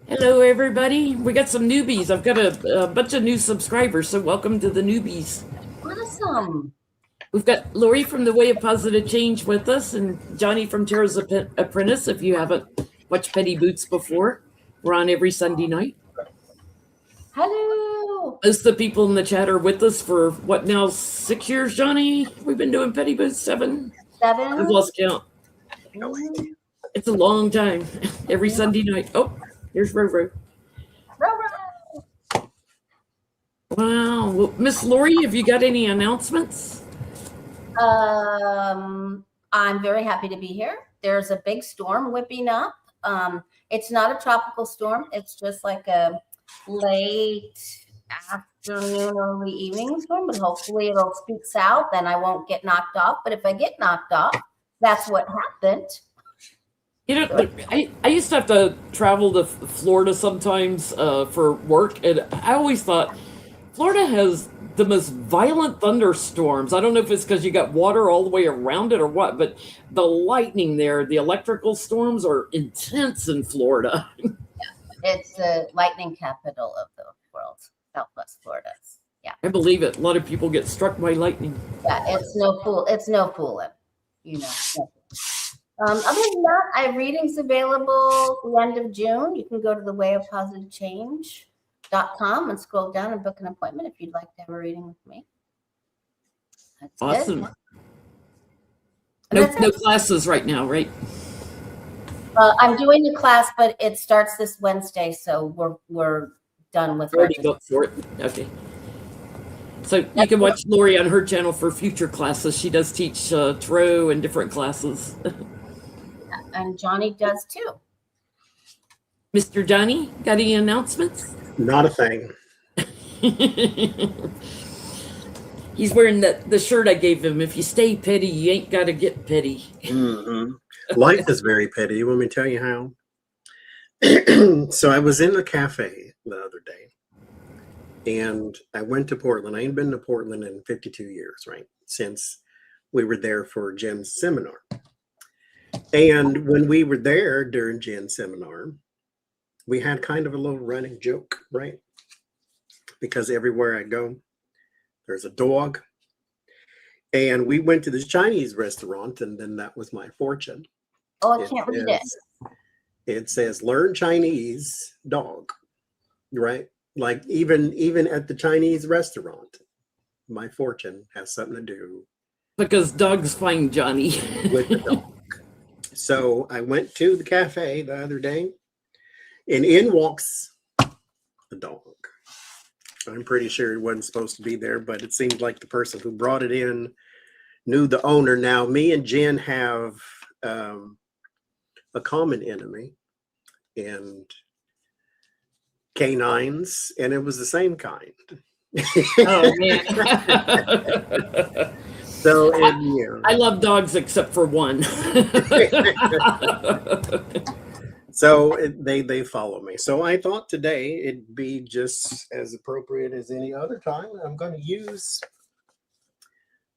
Hello, everybody. We got some newbies. I've got a bunch of new subscribers, so welcome to the newbies. Awesome. We've got Lori from The Way of Positive Change with us, and Johnny from Tara's Apprentice. If you haven't watched Petty Boots before, we're on every Sunday night. Hello. Most of the people in the chat are with us for what now, 6 years, Johnny? We've been doing Petty Boots, 7? 7. I've lost count. It's a long time. Every Sunday night. Oh, here's Ro. Wow. Well, Miss Lori, have you got any announcements? I'm very happy to be here. There's a big storm whipping up. It's not a tropical storm. It's just like a late afternoon, early evening storm, but hopefully it'll speak south and I won't get knocked off. But if I get knocked off, that's what happened. You know, I used to have to travel to Florida sometimes for work, and I always thought Florida has the most violent thunderstorms. I don't know if it's because you got water all the way around it or what, but the lightning there, the electrical storms are intense in Florida. It's the lightning capital of the world, Southwest Florida. Yeah, I believe it. A lot of people get struck by lightning. Yeah, it's no fooling, you know. Other than that, I have readings available the end of June. You can go to thewayofpositivechange.com and scroll down and book an appointment if you'd like to have a reading with me. That's awesome. It. No classes right now, right? I'm doing a class, but it starts this Wednesday, so we're done with already booked for it. Okay. So you can watch Lori on her channel for future classes. She does teach tarot and different classes. And Johnny does too. Mr. Johnny, got any announcements? Not a thing. He's wearing the shirt I gave him. If you stay petty, you ain't got to get petty. Mm-hmm. Life is very petty. You want me to tell you how? So I was in a cafe the other day, and I went to Portland. I ain't been to Portland in 52 years, right? Since we were there for Jen's seminar. And when we were there during Jen's seminar, we had kind of a little running joke, right? Because everywhere I go, there's a dog. And we went to this Chinese restaurant, and then that was my fortune. Oh, I can't read it. It says, learn Chinese, dog, right? Like even at the Chinese restaurant, my fortune has something to do. Because dogs find Johnny. With the dog. So I went to the cafe the other day, and in walks the dog. I'm pretty sure it wasn't supposed to be there, but it seemed like the person who brought it in knew the owner. Now, me and Jen have a common enemy, and canines, and it was the same kind. Oh, man. So, I love dogs except for one. So they follow me. So I thought today it'd be just as appropriate as any other time. I'm going to use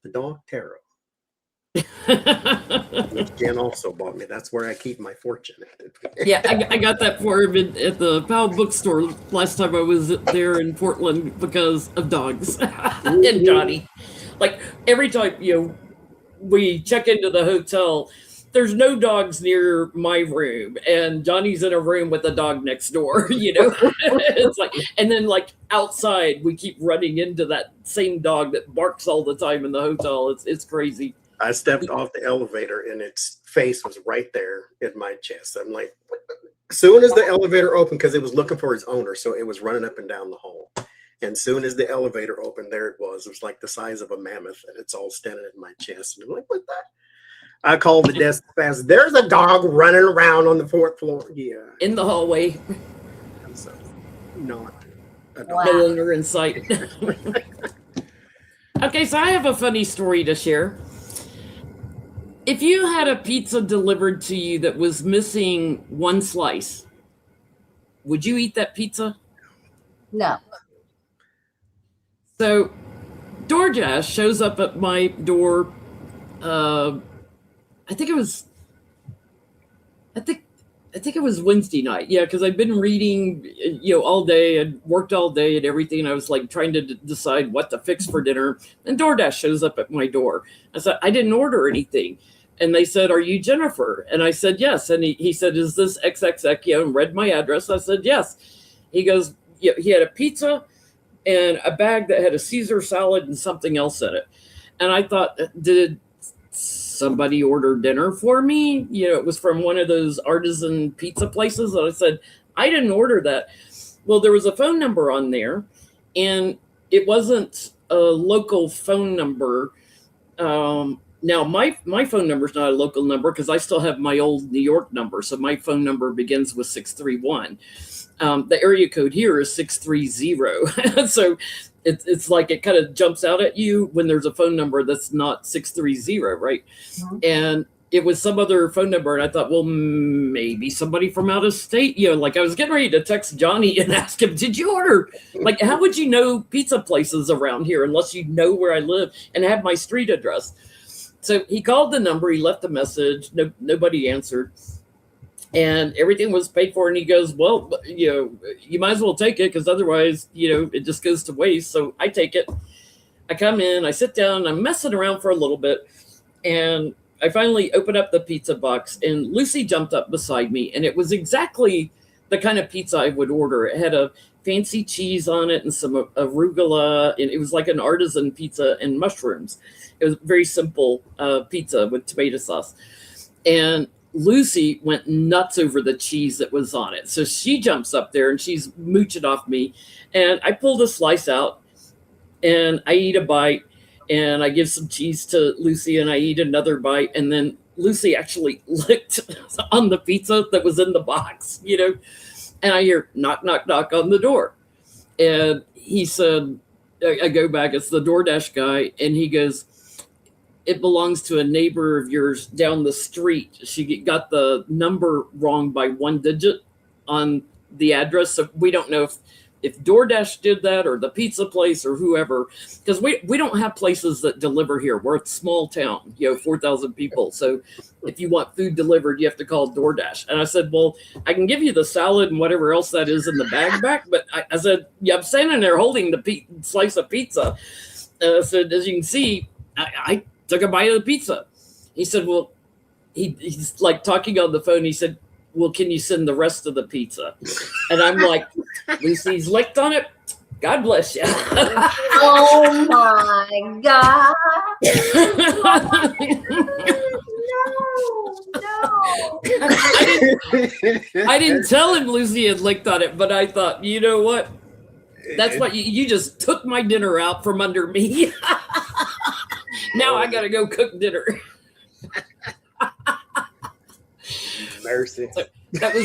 the dog tarot, which Jen also bought me. That's where I keep my fortune at. Yeah, I got that for him at the Powell bookstore last time I was there in Portland because of dogs and Johnny. Like every time, we check into the hotel, there's no dogs near my room, and Johnny's in a room with a dog next door, It's like, and then like outside, we keep running into that same dog that barks all the time in the hotel. It's crazy. I stepped off the elevator, and its face was right there in my chest. I'm like, as soon as the elevator opened, because it was looking for its owner, so it was running up and down the hall. And soon as the elevator opened, there it was. It was like the size of a mammoth, and it's all standing in my chest. And I'm like, what that? I called the desk fast. There's a dog running around on the 4th floor. Yeah. In the hallway. So, not a dog. No owner in sight. Okay, so I have a funny story to share. If you had a pizza delivered to you that was missing one slice, would you eat that pizza? No. So DoorDash shows up at my door. I think I think it was Wednesday night. Yeah, because I've been reading, all day and worked all day and everything. I was like trying to decide what to fix for dinner. And DoorDash shows up at my door. I said, I didn't order anything. And they said, are you Jennifer? And I said, yes. And he said, is this XXX? And read my address. I said, yes. He goes, he had a pizza and a bag that had a Caesar salad and something else in it. And I thought, did somebody order dinner for me? It was from one of those artisan pizza places. And I said, I didn't order that. Well, there was a phone number on there, and it wasn't a local phone number. Now, my phone number is not a local number because I still have my old New York number. So my phone number begins with 631. The area code here is 630. So it's like it kind of jumps out at you when there's a phone number that's not 630, right? Mm-hmm. And it was some other phone number. And I thought, well, maybe somebody from out of state, like I was getting ready to text Johnny and ask him, did you order? Like, how would you know pizza places around here unless you know where I live and have my street address? So he called the number, he left a message, nobody answered, and everything was paid for. And he goes, well, you might as well take it because otherwise, it just goes to waste. So I take it. I come in, I sit down, I'm messing around for a little bit, and I finally open up the pizza box, and Lucy jumped up beside me, and it was exactly the kind of pizza I would order. It had a fancy cheese on it and some arugula, and it was like an artisan pizza and mushrooms. It was very simple pizza with tomato sauce. And Lucy went nuts over the cheese that was on it. So she jumps up there and she's mooching off me. And I pulled a slice out and I eat a bite and I give some cheese to Lucy and I eat another bite. And then Lucy actually licked on the pizza that was in the box, and I hear knock, knock, knock on the door. And he said, I go back, it's the DoorDash guy. And he goes, it belongs to a neighbor of yours down the street. She got the number wrong by one digit on the address. So we don't know if DoorDash did that or the pizza place or whoever, because we don't have places that deliver here. We're a small town, 4,000 people. So if you want food delivered, you have to call DoorDash. And I said, well, I can give you the salad and whatever else that is in the bag back. But I said, I'm standing there holding the slice of pizza. And I said, as you can see, I took a bite of the pizza. He said, well, he's like talking on the phone. He said, well, can you send the rest of the pizza? And I'm like, Lucy's licked on it. God bless you. Oh my God. No. I didn't tell him Lucy had licked on it, but I thought, you know what? That's what you just took my dinner out from under me. Now I got to go cook dinner. Mercy. So that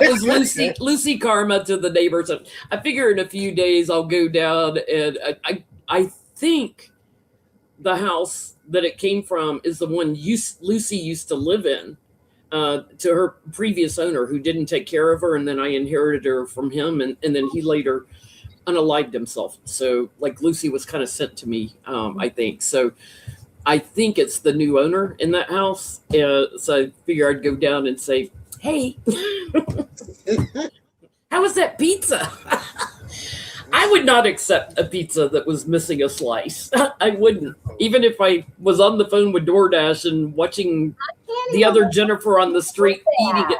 was Lucy Karma to the neighbors. I figure in a few days I'll go down, and I think the house that it came from is the one Lucy used to live in, to her previous owner who didn't take care of her, and then I inherited her from him, and then he later unalived himself. So like Lucy was kind of sent to me, I think. So I think it's the new owner in that house. So I figure I'd go down and say, hey, how was that pizza? I would not accept a pizza that was missing a slice. I wouldn't. Even if I was on the phone with DoorDash and watching the other Jennifer on the street eating it.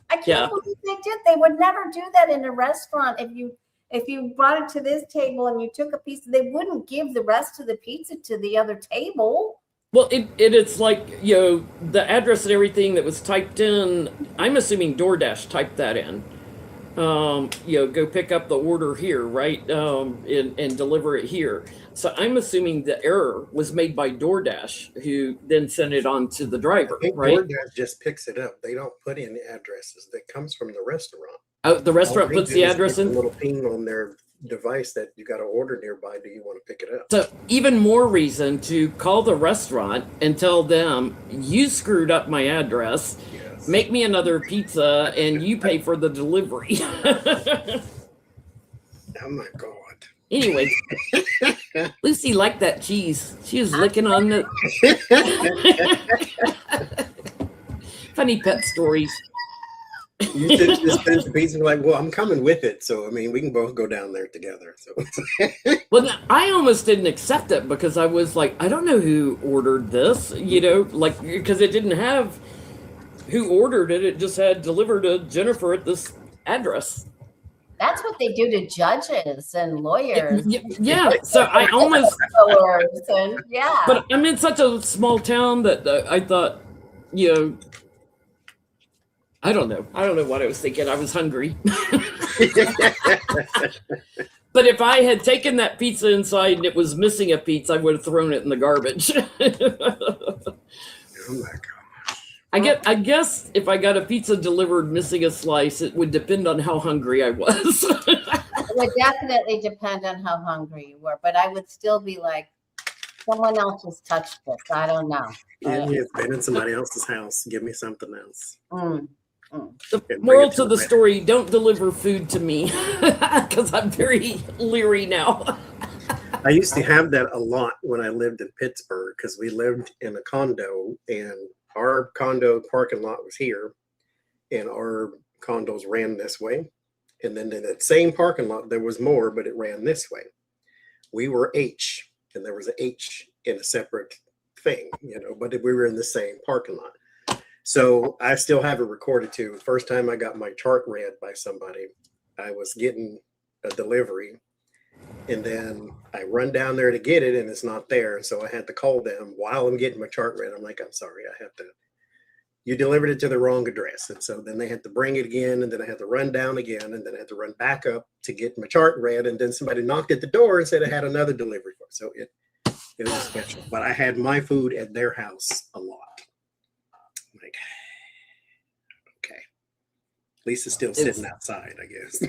I can't believe they did. They would never do that in a restaurant. If you brought it to this table and you took a piece, they wouldn't give the rest of the pizza to the other table. Well, it's like, the address and everything that was typed in, I'm assuming DoorDash typed that in. Go pick up the order here, right? And deliver it here. So I'm assuming the error was made by DoorDash, who then sent it on to the driver, right? DoorDash just picks it up. They don't put in the addresses. That comes from the restaurant. Oh, the restaurant puts the address in? A little ping on their device that you got to order nearby. Do you want to pick it up? So even more reason to call the restaurant and tell them, you screwed up my address. Yes. Make me another pizza and you pay for the delivery. Oh my God. Anyway, Lucy liked that cheese. She was licking on the funny pet stories. You should just finish the pizza. Like, well, I'm coming with it, so I mean, we can both go down there together. So Well, I almost didn't accept it because I was like, I don't know who ordered this, like because it didn't have who ordered it. It just had delivered to Jennifer at this address. That's what they do to judges and lawyers. Yeah. So I almost, And yeah. but I'm in such a small town that I thought, I don't know. I don't know what I was thinking. I was hungry. But if I had taken that pizza inside and it was missing a piece, I would have thrown it in the garbage. oh my god. I guess if I got a pizza delivered missing a slice, it would depend on how hungry I was. It would definitely depend on how hungry you were, but I would still be like, someone else has touched this. I don't know. Yeah, it's been in somebody else's house. Give me something else. The moral to the story, don't deliver food to me because I'm very leery now. I used to have that a lot when I lived in Pittsburgh because we lived in a condo and our condo parking lot was here and our condos ran this way. And then in that same parking lot, there was more, but it ran this way. We were H and there was an H in a separate thing, but we were in the same parking lot. So I still have it recorded too. First time I got my chart read by somebody, I was getting a delivery and then I run down there to get it and it's not there. And so I had to call them while I'm getting my chart read. I'm like, I'm sorry, you delivered it to the wrong address. And so then they had to bring it again. And then I had to run down again. And then I had to run back up to get my chart read. And then somebody knocked at the door and said I had another delivery for it. So it was special, but I had my food at their house a lot. Like, okay, at least it's still sitting outside, I guess.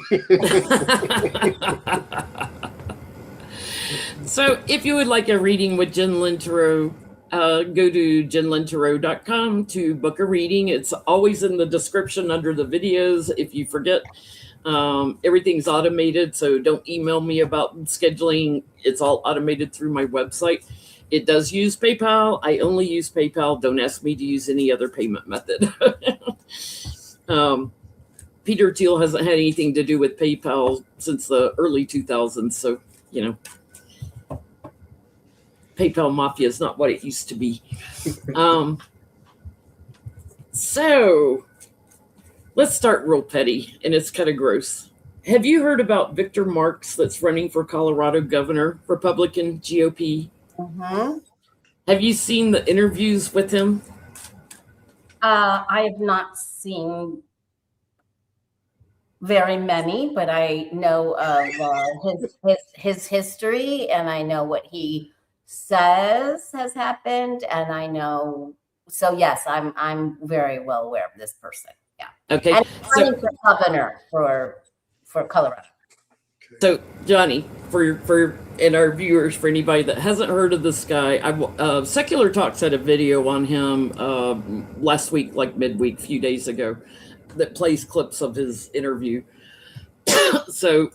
So if you would like a reading with Jen Lynn Tarot, go to jenlyntarot.com to book a reading. It's always in the description under the videos. If you forget, everything's automated, so don't email me about scheduling. It's all automated through my website. It does use PayPal. I only use PayPal. Don't ask me to use any other payment method. Peter Thiel hasn't had anything to do with PayPal since the early 2000s. So, PayPal Mafia is not what it used to be. So let's start real petty, and it's kind of gross. Have you heard about Victor Marx that's running for Colorado governor, Republican GOP? Mm-hmm. Have you seen the interviews with him? I have not seen very many, but I know of his history, and I know what he says has happened, and I know. So yes, I'm very well aware of this person. Yeah. Okay. And running for governor for Colorado. So Johnny, for and our viewers, for anybody that hasn't heard of this guy, Secular Talks had a video on him last week, like midweek, a few days ago, that plays clips of his interview. So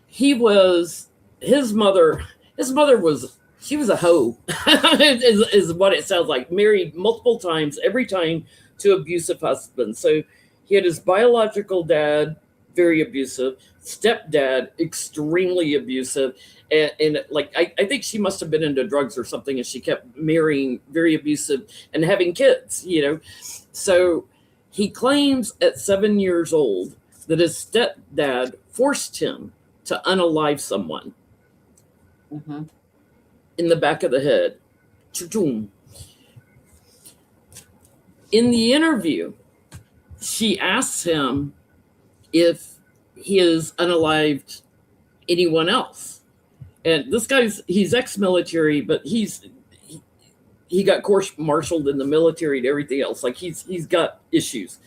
his mother was, she was a hoe, is what it sounds like. Married multiple times, every time to abusive husbands. So he had his biological dad, very abusive, stepdad, extremely abusive, and like I think she must have been into drugs or something, and she kept marrying very abusive and having kids, So he claims at 7 years old that his stepdad forced him to unalive someone in the back of the head. In the interview, she asks him if he has unalived anyone else. And this he's ex-military, but he got court-martialed in the military and everything else. Like he's got issues.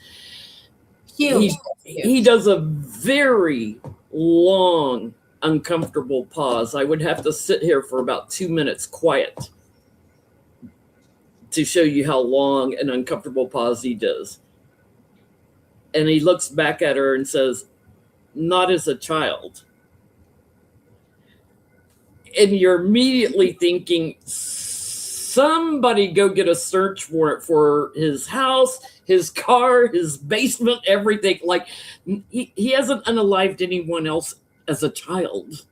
He does a very long, uncomfortable pause. I would have to sit here for about 2 minutes quiet to show you how long an uncomfortable pause he does. And he looks back at her and says, "Not as a child." And you're immediately thinking, somebody go get a search warrant for his house, his car, his basement, everything. Like he hasn't unalived anyone else as a child.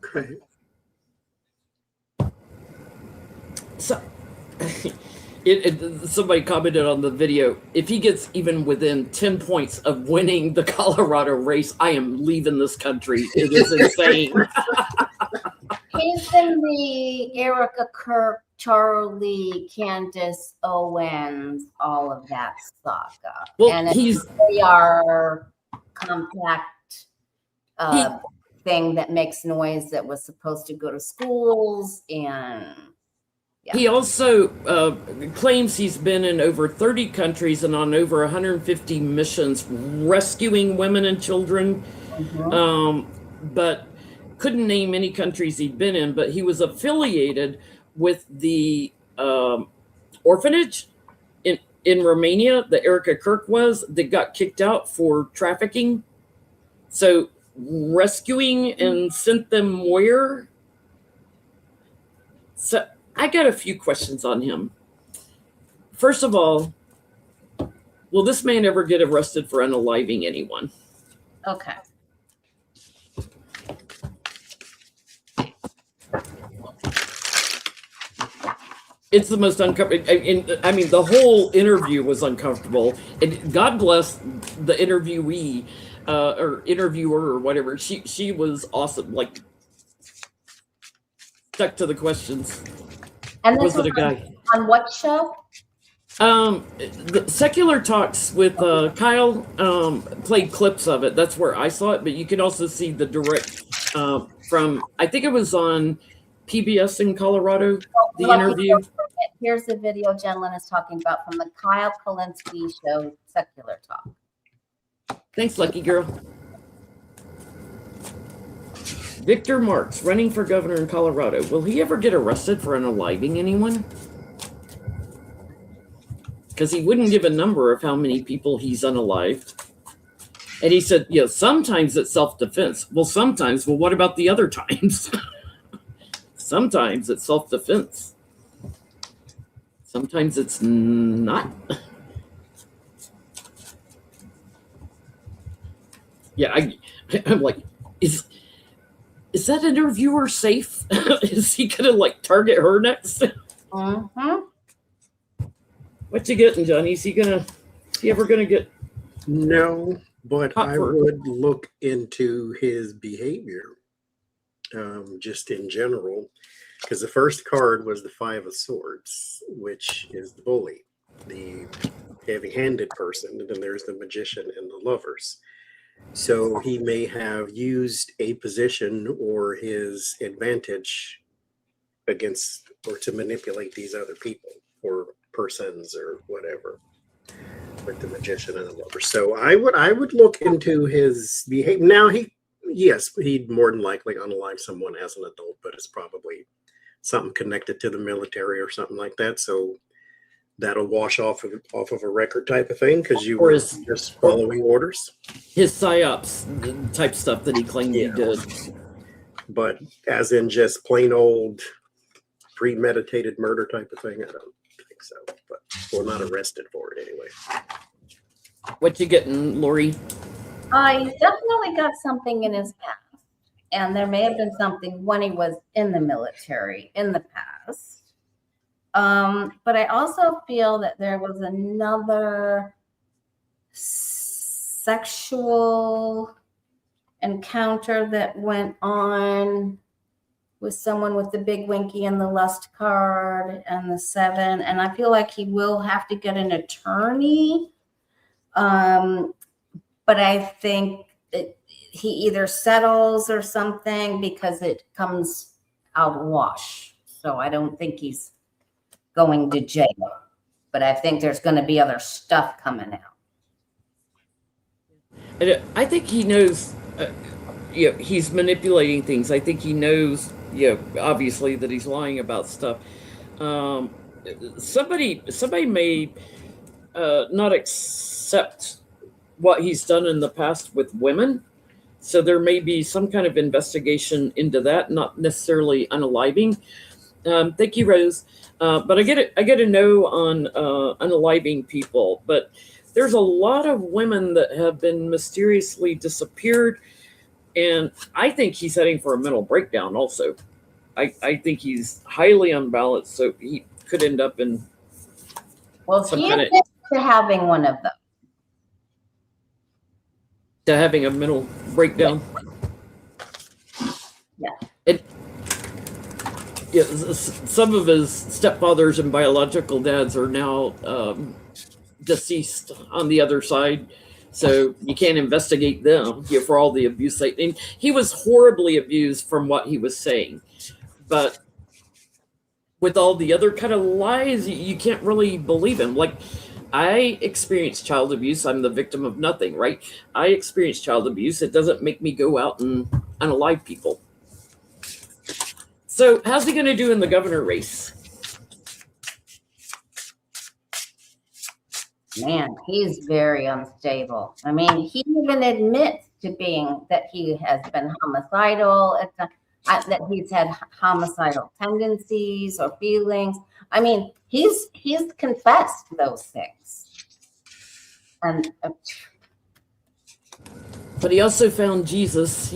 Okay. So somebody commented on the video, if he gets even within 10 points of winning the Colorado race, I am leaving this country. It is insane. He's in the Erica Kirk, Charlie, Candace Owens, all of that saga. Well, and he's they are compact thing that makes noise that was supposed to go to schools, and he also claims he's been in over 30 countries and on over 150 missions rescuing women and children. But couldn't name any countries he'd been in, but he was affiliated with the orphanage in Romania that Erica Kirk was, that got kicked out for trafficking. So rescuing and sent them where? So I got a few questions on him. First of all, will this man ever get arrested for unaliving anyone? okay. It's the most uncomfortable. I mean, the whole interview was uncomfortable. And God bless the interviewee or interviewer or whatever. She was awesome. Like, stuck to the questions. And this Was it a was guy? on what show? The Secular Talks with Kyle played clips of it. That's where I saw it. But you can also see the direct from, I think it was on PBS in Colorado, the Well, interview. Here's the video Jenlyn is talking about from the Kyle Kulinski show, Secular Talk. Thanks, lucky girl. Victor Marks, running for governor in Colorado. Will he ever get arrested for unaliving anyone? Because he wouldn't give a number of how many people he's unalived. And he said, sometimes it's self-defense. Well, sometimes. Well, what about the other times? Sometimes it's self-defense. Sometimes it's not. Yeah, I'm like, is that interviewer safe? Is he gonna target her next? What you getting, Johnny? Is he ever gonna get? No, but I would look into his behavior, just in general, because the first card was the Five of Swords, which is the bully, the heavy-handed person, and then there's the Magician and the Lovers. So he may have used a position or his advantage against or to manipulate these other people or persons or whatever, with the Magician and the Lover. So I would look into his behavior. Now he'd more than likely unalive someone as an adult, but it's probably something connected to the military or something like that. So that'll wash off of a record type of thing because you were just following orders. His psyops type stuff that he claimed he did. But as in just plain old premeditated murder type of thing, I don't think so. But we're not arrested for it anyway. What you getting, Lori? He's definitely got something in his past. And there may have been something when he was in the military in the past. But I also feel that there was another sexual encounter that went on with someone with the big winky and the lust card and the 7. And I feel like he will have to get an attorney. But I think that he either settles or something because it comes out wash. So I don't think he's going to jail, but I think there's going to be other stuff coming out. And I think he knows, he's manipulating things. I think he knows, obviously that he's lying about stuff. Somebody may not accept what he's done in the past with women, So there may be some kind of investigation into that, not necessarily unaliving. Thank you, Rose. But I get a no on unaliving people. But there's a lot of women that have been mysteriously disappeared, and I think he's heading for a mental breakdown. Also, I think he's highly unbalanced, so he could end up in Well, some he kind of admits to having one of them. to having a mental breakdown. Yeah. Some of his stepfathers and biological dads are now deceased on the other side, so you can't investigate them for all the abuse. And he was horribly abused from what he was saying, but with all the other kind of lies, you can't really believe him. Like, I experienced child abuse. I'm the victim of nothing, right? I experienced child abuse. It doesn't make me go out and unalive people. So how's he going to do in the governor race? Man, he's very unstable. I mean, he even admits to being that he has been homicidal, that he's had homicidal tendencies or feelings. I mean, he's confessed those things. And But he also found Jesus,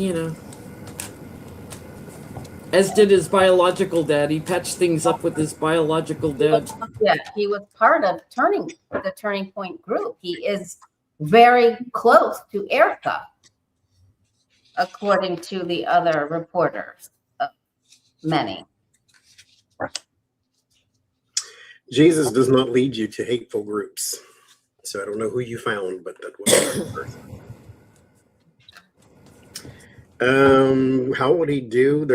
as did his biological dad. He patched things up with his biological dad. yeah, he was part of the Turning Point group. He is very close to Erica, according to the other reporters, many. Jesus does not lead you to hateful groups. So I don't know who you found, but that was the person. How would he do?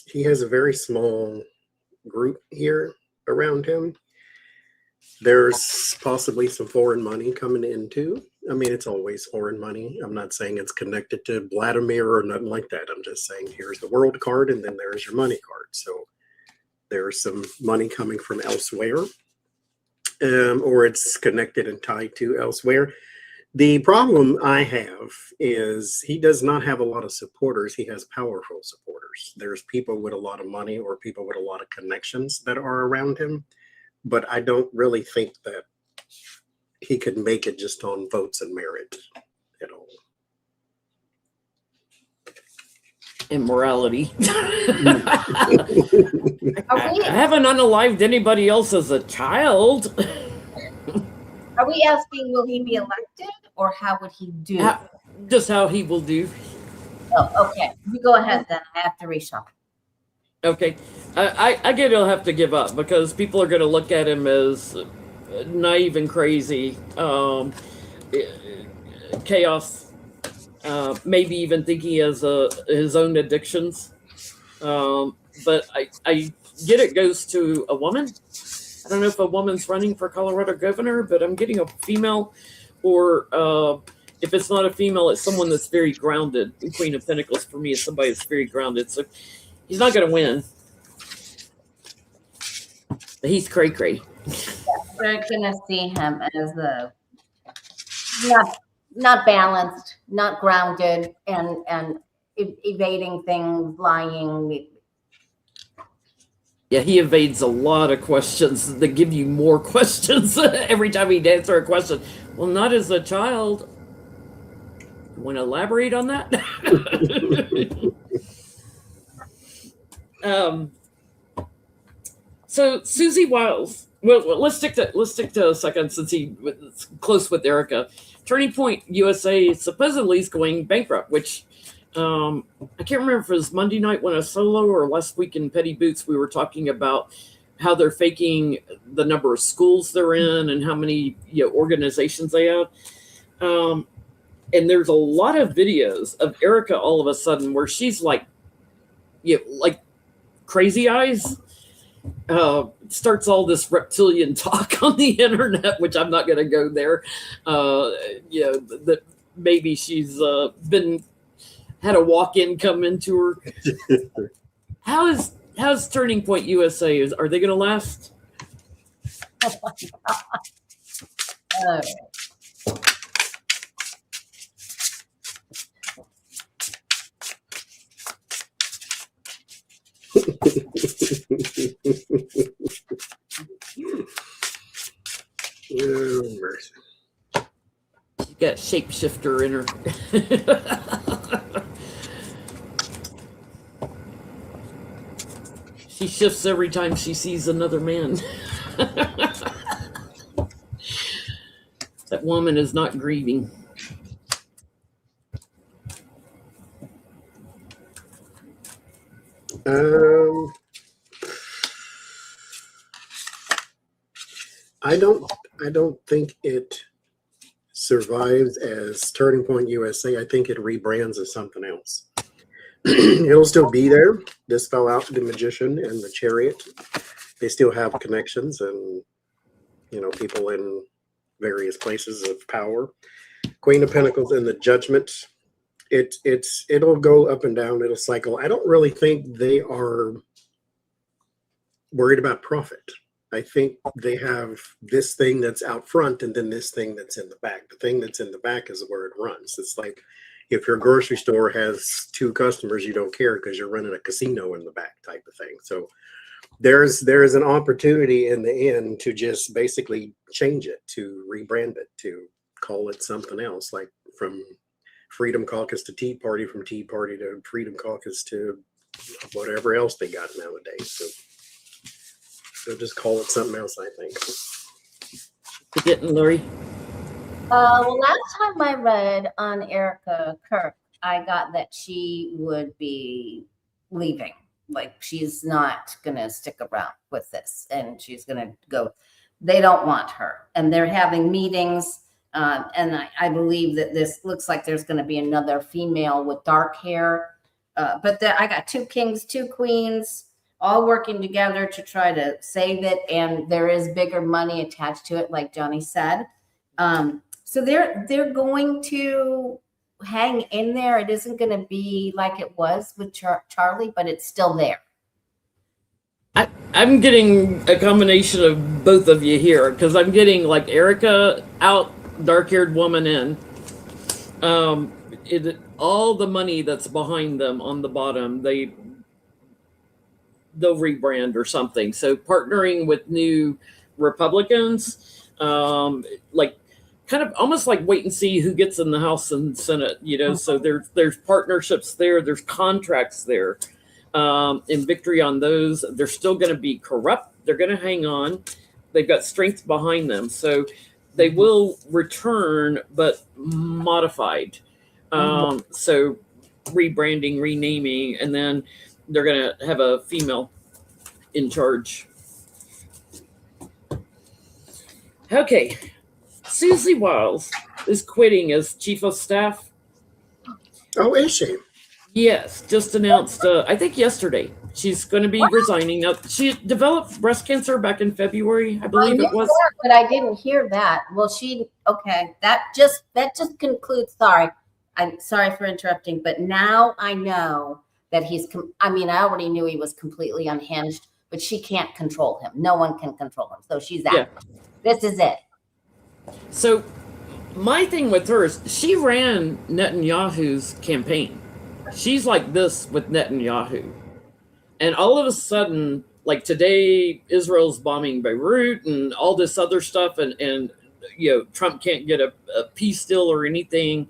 He has a very small group here around him. There's possibly some foreign money coming in too. I mean, it's always foreign money. I'm not saying it's connected to Vladimir or nothing like that. I'm just saying here's the world card and then there's your money card. So there's some money coming from elsewhere, or it's connected and tied to elsewhere. The problem I have is he does not have a lot of supporters. He has powerful supporters. There's people with a lot of money or people with a lot of connections that are around him. But I don't really think that he could make it just on votes and merit at all. Immorality. I haven't unalived anybody else as a child. Are we asking, will he be elected, or how would he do? Just how he will do. Oh, okay. You go ahead then. I have to reshuffle. Okay. I get he'll have to give up because people are going to look at him as naive and crazy. Chaos. Maybe even think he has his own addictions. But I get it goes to a woman. I don't know if a woman's running for Colorado governor, but I'm getting a female, or if it's not a female, it's someone that's very grounded. The Queen of Pentacles for me is somebody that's very grounded. So he's not going to win. But he's cray-cray. We're going to see him as not balanced, not grounded, and evading things, lying. Yeah, he evades a lot of questions that give you more questions every time he'd answer a question. Well, not as a child. You want to elaborate on that? So Susie Wiles. Well, let's stick to a second since he's close with Erica. Turning Point USA supposedly is going bankrupt, which I can't remember if it was Monday night when I was solo or last week in Petty Boots. We were talking about how they're faking the number of schools they're in and how many organizations they have. And there's a lot of videos of Erica all of a sudden where she's like crazy eyes. Starts all this reptilian talk on the internet, which I'm not going to go there. That maybe she's had a walk-in come into her. How's Turning Point USA? Are they going to last? Oh, mercy. She got shapeshifter in her. She shifts every time she sees another man. That woman is not grieving. I don't think it survives as Turning Point USA. I think it rebrands as something else. It'll still be there. This fell out, the Magician and the Chariot. They still have connections and, you know, people in various places of power. Queen of Pentacles and the Judgment. It'll go up and down. It'll cycle. I don't really think they are worried about profit. I think they have this thing that's out front and then this thing that's in the back. The thing that's in the back is where it runs. It's like if your grocery store has 2 customers, you don't care because you're running a casino in the back type of thing. So there's an opportunity in the end to just basically change it, to rebrand it, to call it something else, like from Freedom Caucus to Tea Party, from Tea Party to Freedom Caucus to whatever else they got nowadays. So they'll just call it something else, I think. Forgetting Lori. Well, last time I read on Erica Kirk, I got that she would be leaving. Like, she's not going to stick around with this, and she's going to go. They don't want her, and they're having meetings. And I believe that this looks like there's going to be another female with dark hair. But I got 2 kings, 2 queens, all working together to try to save it. And there is bigger money attached to it, like Johnny said. So they're going to hang in there. It isn't going to be like it was with Charlie, but it's still there. I'm getting a combination of both of you here, because I'm getting like Erica out, dark-haired woman in. All the money that's behind them on the bottom, they'll rebrand or something. So partnering with new Republicans, like kind of almost like wait and see who gets in the House and Senate, you know. So there's partnerships there, there's contracts there, and victory on those. They're still going to be corrupt. They're going to hang on. They've got strength behind them, so they will return, but modified. So rebranding, renaming, and then they're going to have a female in charge. Okay. Susie Wiles is quitting as chief of staff. Oh, is she? Yes, just announced, I think yesterday. She's going to be resigning. Now, she developed breast cancer back in February, I believe it was. But I didn't hear that. Well, okay. That just concludes. I'm sorry for interrupting, but now I know that I already knew he was completely unhinged, but she can't control him. No one can control him. So she's out. Yeah. This is it. So my thing with her is she ran Netanyahu's campaign. She's like this with Netanyahu. And all of a sudden, like today, Israel's bombing Beirut and all this other stuff. And you know, Trump can't get a peace deal or anything.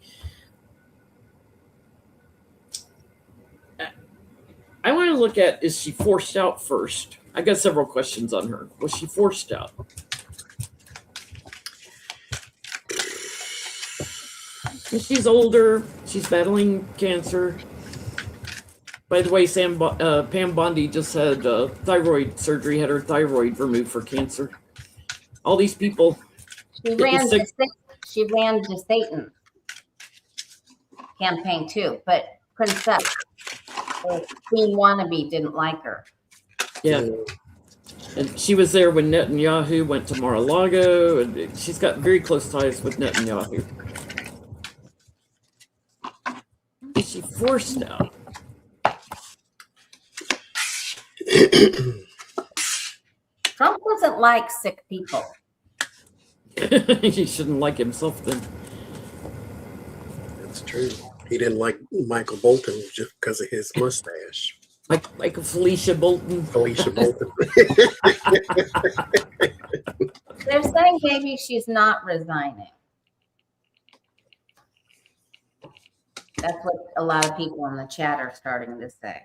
I want to look at, is she forced out first? I got several questions on her. Was she forced out? She's older. She's battling cancer. By the way, Pam Bondi just had thyroid surgery, had her thyroid removed for cancer. All these people. She ran the Satan campaign too, but Princess, Queen Wannabe, didn't like her. Yeah. And she was there when Netanyahu went to Mar-a-Lago, and she's got very close ties with Netanyahu. Is she forced out? Trump doesn't like sick people. He shouldn't like himself then. That's true. He didn't like Michael Bolton just because of his mustache. Like Felicia Bolton. Felicia Bolton. They're saying maybe she's not resigning. That's what a lot of people in the chat are starting to say.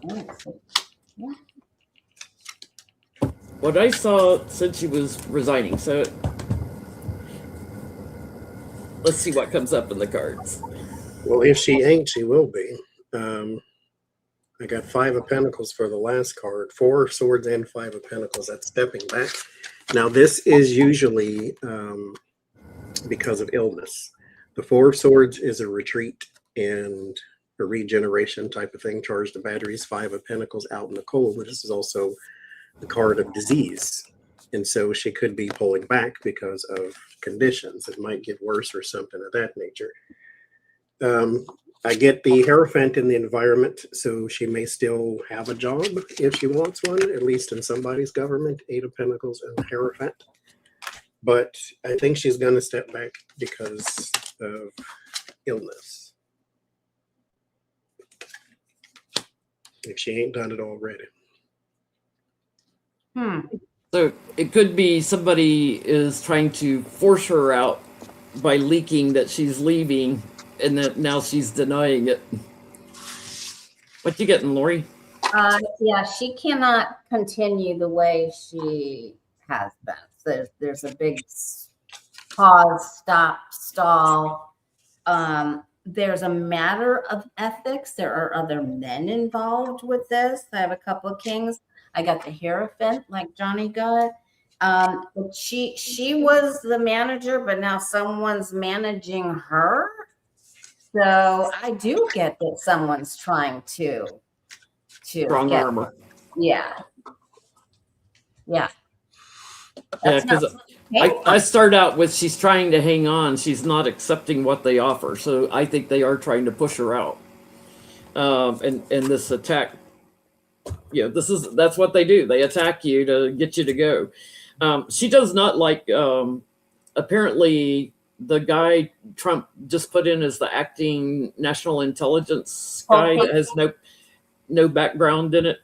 Yeah. What I saw said she was resigning, so let's see what comes up in the cards. Well, if she ain't, she will be. I got 5 of Pentacles for the last card, 4 of Swords and 5 of Pentacles. That's stepping back. Now, this is usually because of illness. The 4 of Swords is a retreat and a regeneration type of thing, charge the batteries. 5 of Pentacles out in the cold, but this is also the card of disease. And so she could be pulling back because of conditions. It might get worse or something of that nature. I get the Hierophant in the environment, so she may still have a job if she wants one, at least in somebody's government. 8 of Pentacles and the Hierophant. But I think she's going to step back because of illness. If she ain't done it already. So it could be somebody is trying to force her out by leaking that she's leaving, and that now she's denying it. What you getting, Lori? Yeah, she cannot continue the way she has been. There's a big pause, stop, stall. There's a matter of ethics. There are other men involved with this. I have a couple of kings. I got the Hierophant, like Johnny got. But she was the manager, but now someone's managing her. So I do get that someone's trying to Strong get, armor. yeah. Yeah, That's because not- I start out with she's trying to hang on. She's not accepting what they offer. So I think they are trying to push her out. And this attack, that's what they do. They attack you to get you to go. She does not like, apparently the guy Trump just put in as the acting national intelligence guy that has no background in it.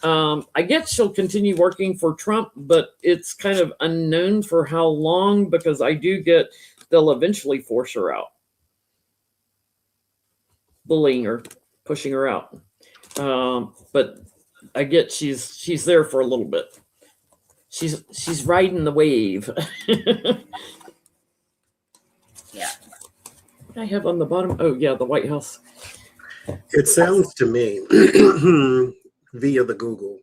I guess she'll continue working for Trump, but it's kind of unknown for how long, because I do get they'll eventually force her out, bullying her, pushing her out. But I get she's there for a little bit. She's riding the wave. Yeah. What I have on the bottom. Oh yeah, the White House. It sounds to me via the Google,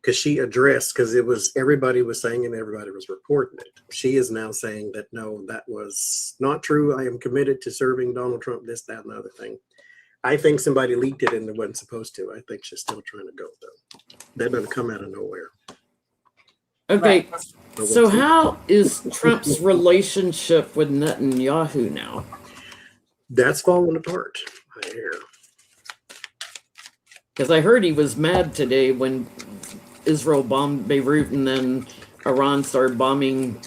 because she addressed, because it was everybody was saying and everybody was reporting it. She is now saying that no, that was not true. I am committed to serving Donald Trump, this, that, and the other thing. I think somebody leaked it and it wasn't supposed to. I think she's still trying to go though. That doesn't come out of nowhere. Okay, so how is Trump's relationship with Netanyahu now? That's falling apart, I hear. Because I heard he was mad today when Israel bombed Beirut and then Iran started bombing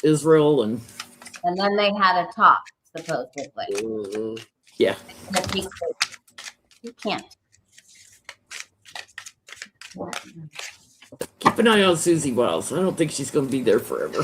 Israel, and then they had a talk, supposedly. Mhm. yeah. But he can't. Keep an eye on Susie Wiles. I don't think she's going to be there forever.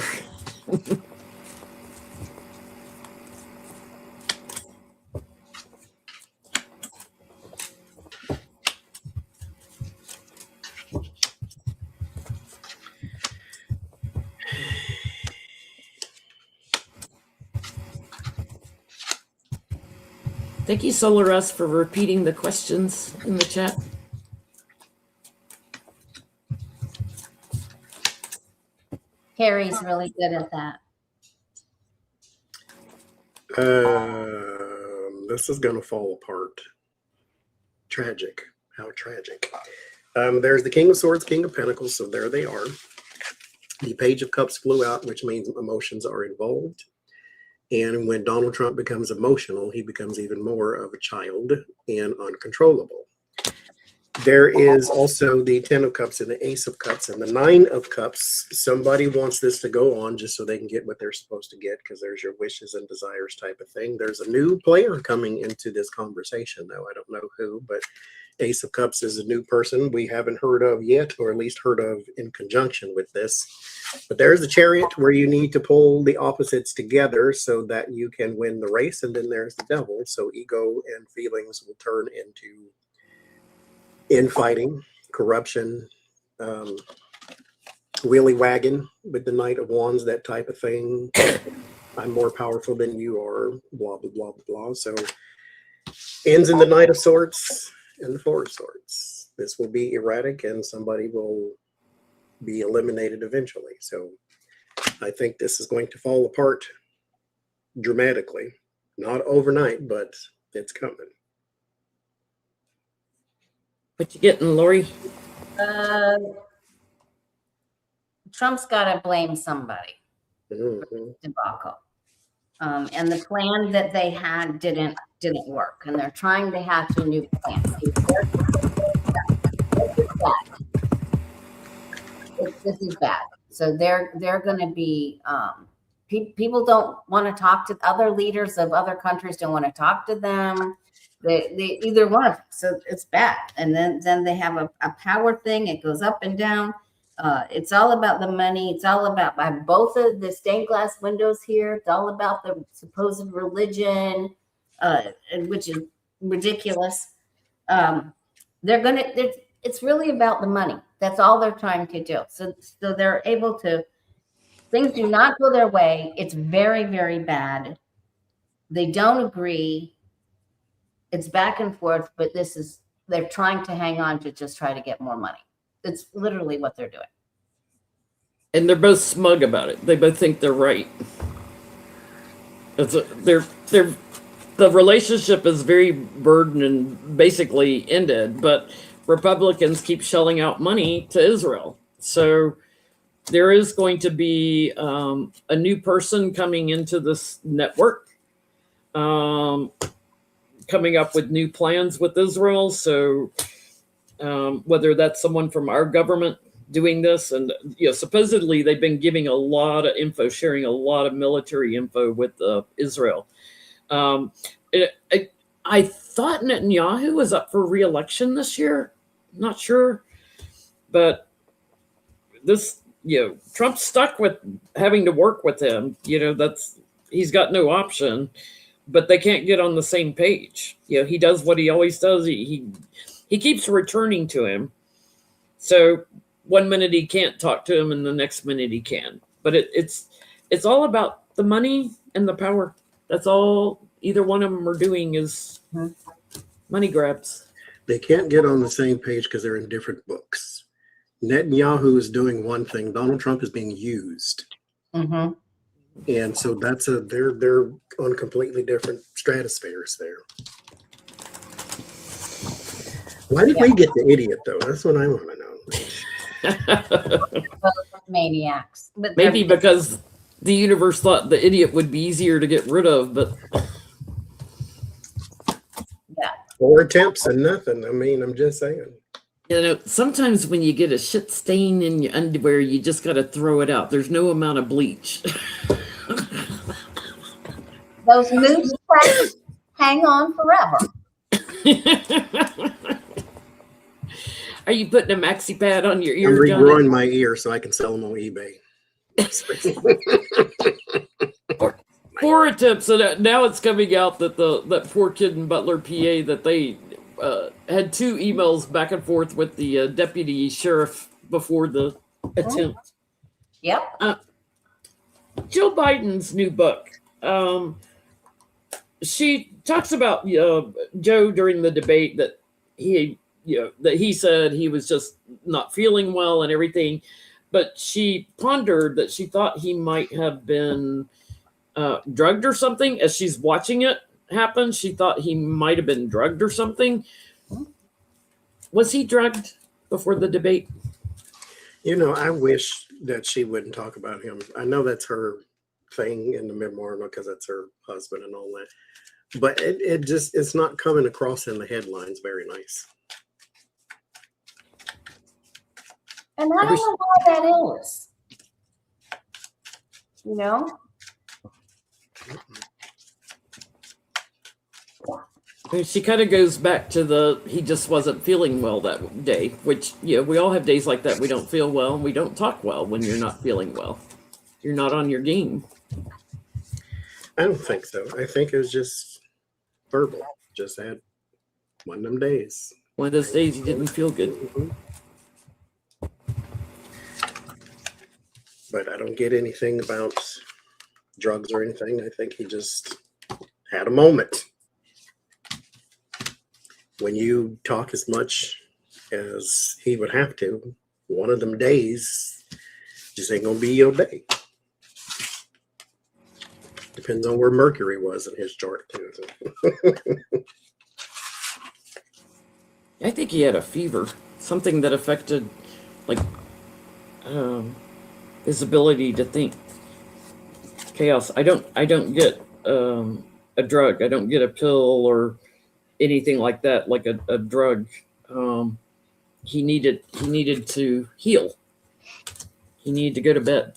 Thank you, Solaris, for repeating the questions in the chat. Harry's really good at that. This is going to fall apart. Tragic. How tragic. There's the King of Swords, King of Pentacles, so there they are. The Page of Cups flew out, which means emotions are involved. And when Donald Trump becomes emotional, he becomes even more of a child and uncontrollable. There is also the 10 of Cups and the Ace of Cups and the 9 of Cups. Somebody wants this to go on just so they can get what they're supposed to get, because there's your wishes and desires type of thing. There's a new player coming into this conversation, though. I don't know who, but Ace of Cups is a new person we haven't heard of yet, or at least heard of in conjunction with this. But there's the Chariot, where you need to pull the opposites together so that you can win the race. And then there's the Devil. So ego and feelings will turn into infighting, corruption, wheelie wagon with the Knight of Wands, that type of thing. I'm more powerful than you are, blah, blah, blah, blah, blah. So ends in the Knight of Swords and the Four of Swords. This will be erratic and somebody will be eliminated eventually. So I think this is going to fall apart dramatically. Not overnight, but it's coming. What you getting, Lori? Trump's got to blame somebody. Mm-hmm. Debacle. And the plan that they had didn't work, and they're trying to hatch a new plan. This is bad. So they're going to be people don't want to talk to other leaders of other countries. Don't want to talk to them. They either one of them. So it's bad. And then they have a power thing. It goes up and down. It's all about the money. It's all about both of the stained glass windows here. It's all about the supposed religion, which is ridiculous. It's really about the money. That's all they're trying to do. So they're able to, things do not go their way. It's very, very bad. They don't agree. It's back and forth, but they're trying to hang on to just try to get more money. It's literally what they're doing. And they're both smug about it. They both think they're right. The relationship is very burdened and basically ended, but Republicans keep shelling out money to Israel. So there is going to be a new person coming into this network, coming up with new plans with Israel. So whether that's someone from our government doing this, and supposedly they've been giving a lot of info, sharing a lot of military info with Israel. I thought Netanyahu was up for re-election this year. Not sure, but this, Trump's stuck with having to work with him. He's got no option, but they can't get on the same page. He does what he always does. He keeps returning to him. So one minute he can't talk to him, and the next minute he can. But it's all about the money and the power. That's all either one of them are doing is money grabs. They can't get on the same page because they're in different books. Netanyahu is doing one thing. Donald Trump is being used. Mm-hmm. And so they're on completely different stratospheres there. Why did we get the idiot, though? That's what I want to know. Maniacs. But Maybe because the universe thought the idiot would be easier to get rid of, but... Yeah. 4 attempts and nothing. I mean, I'm just saying. Sometimes when you get a shit stain in your underwear, you just got to throw it out. There's no amount of bleach. Those moose tracks hang on forever. Are you putting a maxi pad on your ear? I'm regrowing my ear so I can sell them on eBay. 4 attempts, and now it's coming out that that poor kid in Butler, PA, that they had 2 emails back and forth with the deputy sheriff before the attempt. Yep. Jill Biden's new book. She talks about Joe during the debate that he said he was just not feeling well and everything, but she pondered that she thought he might have been drugged or something. As she's watching it happen, she thought he might have been drugged or something. Was he drugged before the debate? I wish that she wouldn't talk about him. I know that's her thing in the memoir because that's her husband and all that. But it's not coming across in the headlines very nice. And I don't know why that is. She kind of goes back to he just wasn't feeling well that day, which, we all have days like that. We don't feel well and we don't talk well when you're not feeling well. You're not on your game. I don't think so. I think it was just verbal. Just had one of them days. One of those days you didn't feel good. Mhm. But I don't get anything about drugs or anything. I think he just had a moment. When you talk as much as he would have to, one of them days just ain't gonna be your day. Depends on where Mercury was in his chart too. I think he had a fever, something that affected, like, his ability to think. Chaos. I don't get a drug. I don't get a pill or anything like that, like a drug. He needed to heal. He needed to go to bed.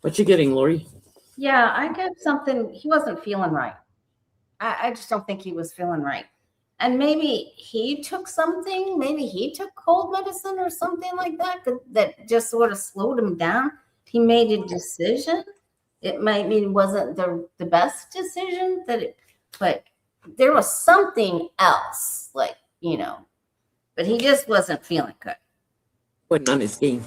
What you getting, Lori? Yeah, I get something. He wasn't feeling right. I just don't think he was feeling right. And maybe he took something, maybe he took cold medicine or something like that that just sort of slowed him down. He made a decision. It might mean it wasn't the best decision but there was something else, like, but he just wasn't feeling good. Wasn't on his game.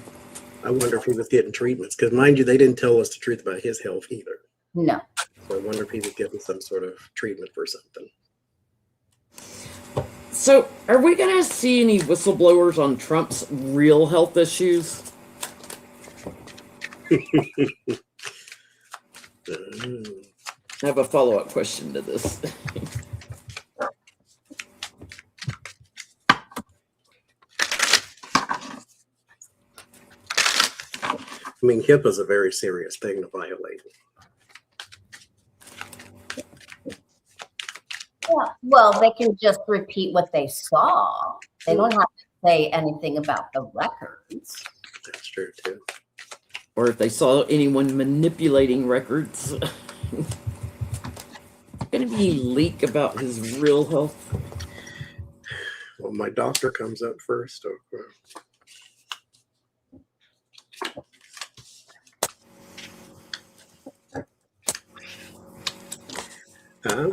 I wonder if he was getting treatments, because mind you, they didn't tell us the truth about his health either. No. So I wonder if he was getting some sort of treatment for something. So, are we going to see any whistleblowers on Trump's real health issues? I have a follow-up question to this. I mean, HIPAA is a very serious thing to violate. Yeah. Well, they can just repeat what they saw. They don't have to say anything about the records. That's true too. Or if they saw anyone manipulating records. Going to be leak about his real health? Well, my doctor comes up first. Okay.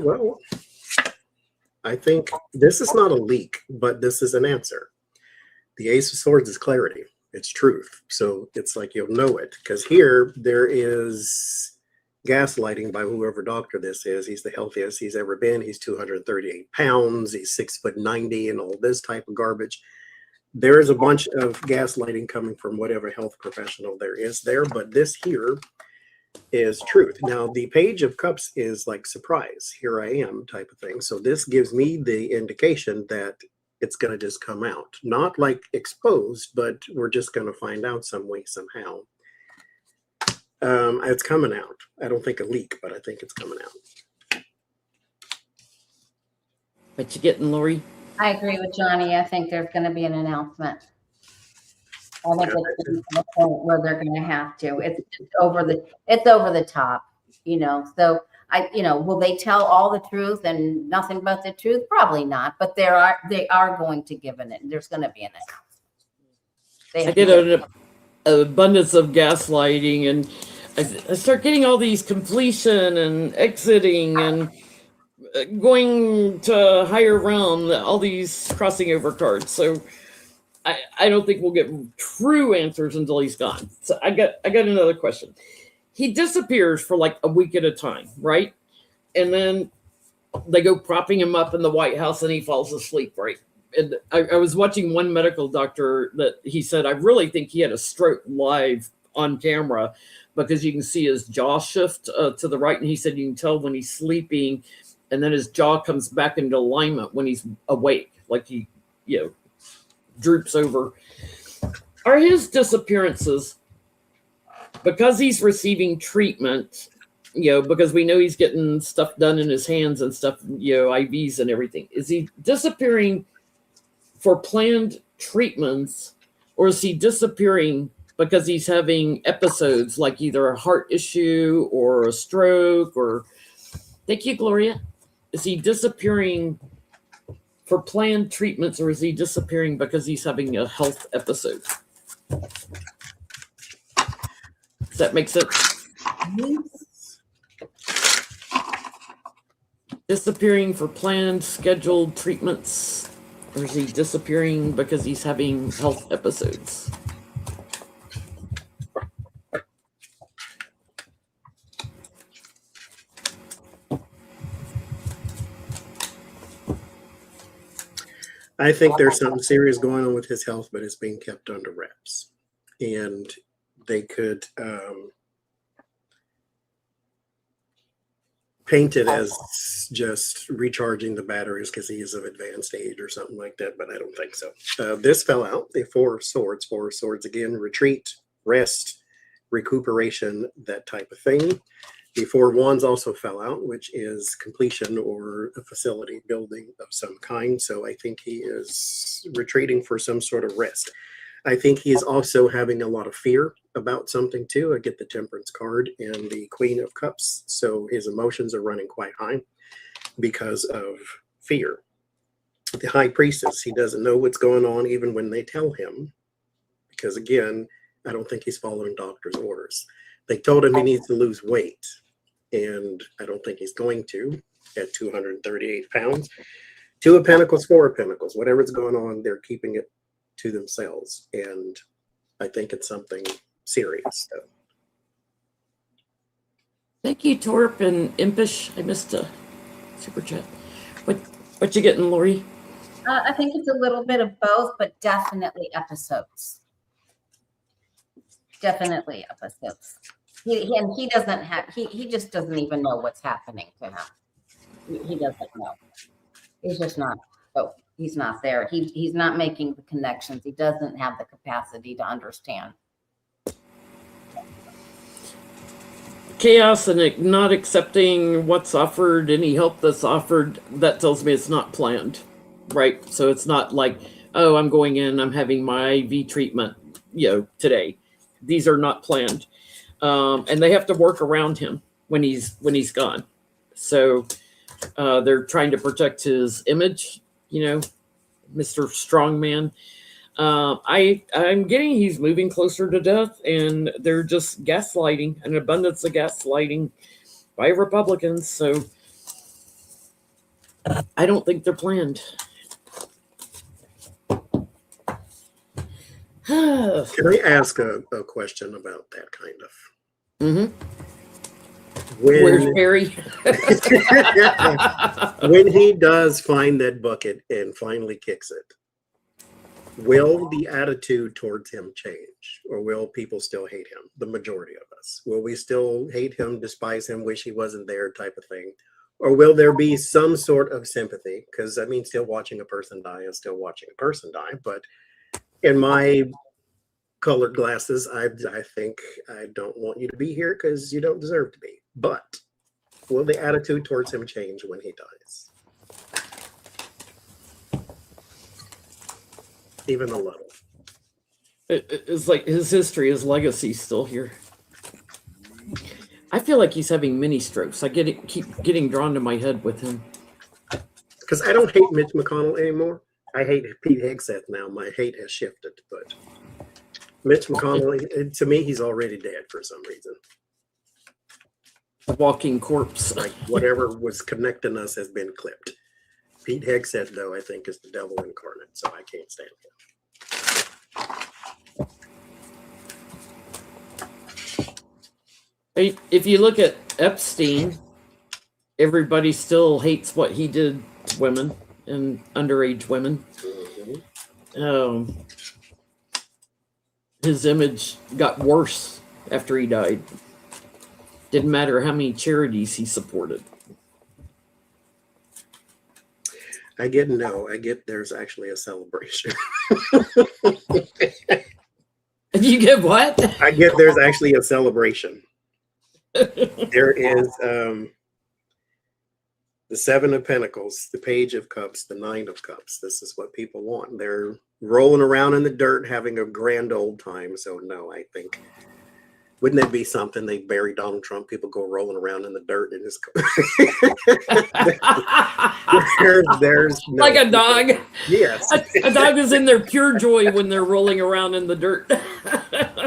Well, I think this is not a leak, but this is an answer. The Ace of Swords is clarity. It's truth. So it's like you'll know it. Because here there is gaslighting by whoever doctor this is. He's the healthiest he's ever been. He's 238 pounds. He's 6'90" and all this type of garbage. There is a bunch of gaslighting coming from whatever health professional there is there. But this here is truth. Now, the Page of Cups is like surprise. Here I am type of thing. So this gives me the indication that it's going to just come out. Not like exposed, but we're just going to find out some way, somehow. It's coming out. I don't think a leak, but I think it's coming out. What you getting, Lori? I agree with Johnny. I think there's going to be an announcement. I think it's to the point where they're going to have to. It's over the top, So will they tell all the truth and nothing but the truth? Probably not. But they are going to give it. There's going to be an announcement. I get an abundance of gaslighting, and I start getting all these completion and exiting and going to higher realm, all these crossing over cards. So I don't think we'll get true answers until he's gone. So I got another question. He disappears for like a week at a time, right? And then they go propping him up in the White House and he falls asleep, right? And I was watching one medical doctor that he said, I really think he had a stroke live on camera because you can see his jaw shift to the right. And he said, you can tell when he's sleeping and then his jaw comes back into alignment when he's awake, like he, droops over. Are his disappearances because he's receiving treatment, because we know he's getting stuff done in his hands and stuff, IVs and everything. Is he disappearing for planned treatments, or is he disappearing because he's having episodes like either a heart issue or a stroke? Or thank you, Gloria. is he disappearing for planned treatments, or is he disappearing because he's having a health episode? Does that make sense? Disappearing for planned, scheduled treatments, or is he disappearing because he's having health episodes? I think there's something serious going on with his health, but it's being kept under wraps. And they could paint it as just recharging the batteries because he is of advanced age or something like that, but I don't think so. This fell out, the Four of Swords again, retreat, rest, recuperation, that type of thing. The Four of Wands also fell out, which is completion or a facility building of some kind. So I think he is retreating for some sort of rest. I think he is also having a lot of fear about something too. I get the Temperance card and the Queen of Cups. So his emotions are running quite high because of fear. The High Priestess, he doesn't know what's going on even when they tell him. Because again, I don't think he's following doctor's orders. They told him he needs to lose weight, and I don't think he's going to at 238 pounds. Two of Pentacles, Four of Pentacles, whatever's going on, they're keeping it to themselves, and I think it's something serious. So. Thank you, Torp and Impish. I missed a super chat. What you getting, Lori? I think it's a little bit of both, but definitely episodes. Definitely episodes. He doesn't have, he just doesn't even know what's happening to him. He doesn't know. He's just not, oh, he's not there. He's not making the connections. He doesn't have the capacity to understand. Chaos and not accepting what's offered, any help that's offered, that tells me it's not planned, right? So it's not like, oh, I'm going in, I'm having my IV treatment, today. These are not planned. And they have to work around him when he's gone. So they're trying to protect his image, Mr. Strongman. I'm getting he's moving closer to death, and they're just gaslighting, an abundance of gaslighting by Republicans. So I don't think they're planned. Can I ask a question about that kind of? Mm-hmm. Where's Barry? When he does find that bucket and finally kicks it, will the attitude towards him change, or will people still hate him? The majority of us. Will we still hate him, despise him, wish he wasn't there type of thing? Or will there be some sort of sympathy? Because, I mean, still watching a person die is still watching a person die. But in my colored glasses, I think I don't want you to be here because you don't deserve to be. But will the attitude towards him change when he dies? Even a little. It's like his history, his legacy still here. I feel like he's having mini strokes. Keep getting drawn to my head with him. Because I don't hate Mitch McConnell anymore. I hate Pete Hegseth now. My hate has shifted. But Mitch McConnell, to me, he's already dead for some reason. A walking corpse. Like whatever was connecting us has been clipped. Pete Hegseth, though, I think is the devil incarnate, so I can't stand him. If you look at Epstein, everybody still hates what he did to women and underage women. Mm-hmm. His image got worse after he died. Didn't matter how many charities he supported. I get there's actually a celebration. You get what? I get there's actually a celebration. There is the Seven of Pentacles, the Page of Cups, the Nine of Cups. This is what people want. They're rolling around in the dirt, having a grand old time. So no, I think Wouldn't that be something? They bury Donald Trump, people go rolling around in the dirt and just there's no, like a dog. Yes. A dog is in their pure joy when they're rolling around in the dirt.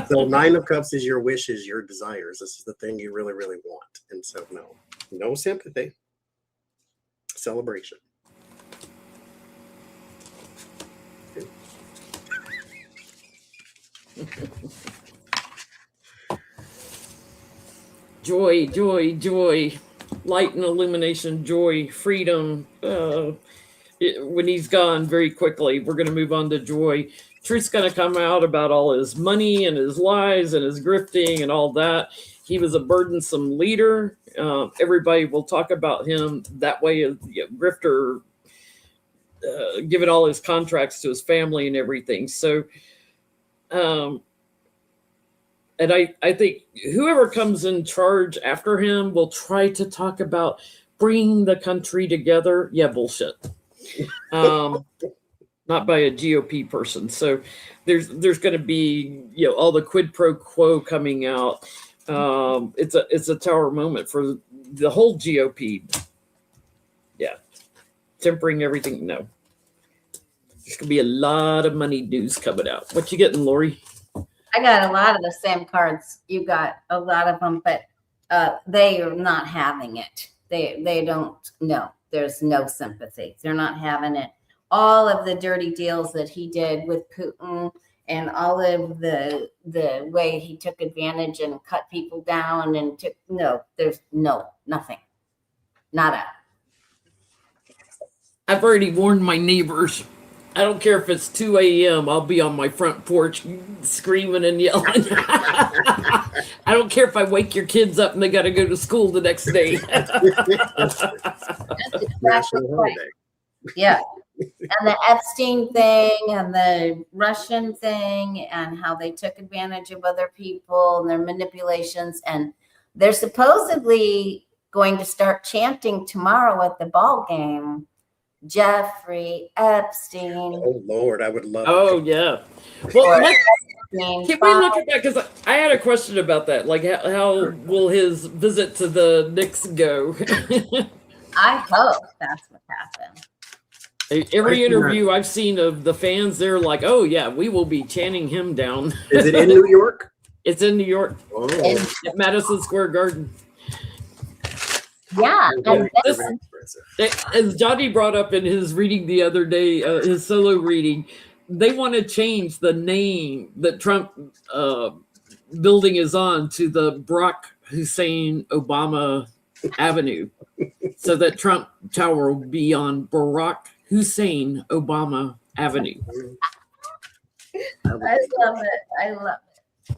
So 9 of Cups is your wishes, your desires. This is the thing you really, really want. And so no sympathy. Celebration. Joy, joy, joy, light and illumination, joy, freedom. When he's gone very quickly, we're going to move on to joy. Truth's going to come out about all his money and his lies and his grifting and all that. He was a burdensome leader. Everybody will talk about him that way, grifter, giving all his contracts to his family and everything. So, and I think whoever comes in charge after him will try to talk about bringing the country together. Yeah, bullshit. Not by a GOP person. So there's going to be, all the quid pro quo coming out. It's a tower moment for the whole GOP. Yeah. Tempering everything. No. There's going to be a lot of money news coming out. What you getting, Lori? I got a lot of the same cards. You got a lot of them, but they are not having it. They don't know. There's no sympathy. They're not having it. All of the dirty deals that he did with Putin and all of the way he took advantage and cut people down and there's nothing. Nada. I've already warned my neighbors. I don't care if it's 2 a.m. I'll be on my front porch screaming and yelling. I don't care if I wake your kids up and they got to go to school the next day. National holiday. Yeah. And the Epstein thing and the Russian thing and how they took advantage of other people and their manipulations. And they're supposedly going to start chanting tomorrow at the ball game, Jeffrey Epstein. Oh, Lord, I would love Oh, yeah. Well, can we look at that? Because I had a question about that. Like, how will his visit to the Knicks go? I hope that's what happened. Every interview I've seen of the fans, they're like, oh, yeah, we will be chanting him down. Is it in New York? It's in New York. Oh. At Madison Square Garden. Yeah. And As Johnny brought up in his reading the other day, his solo reading, they want to change the name that Trump building is on to the Barack Hussein Obama Avenue, so that Trump Tower will be on Barack Hussein Obama Avenue. I love it. I love it.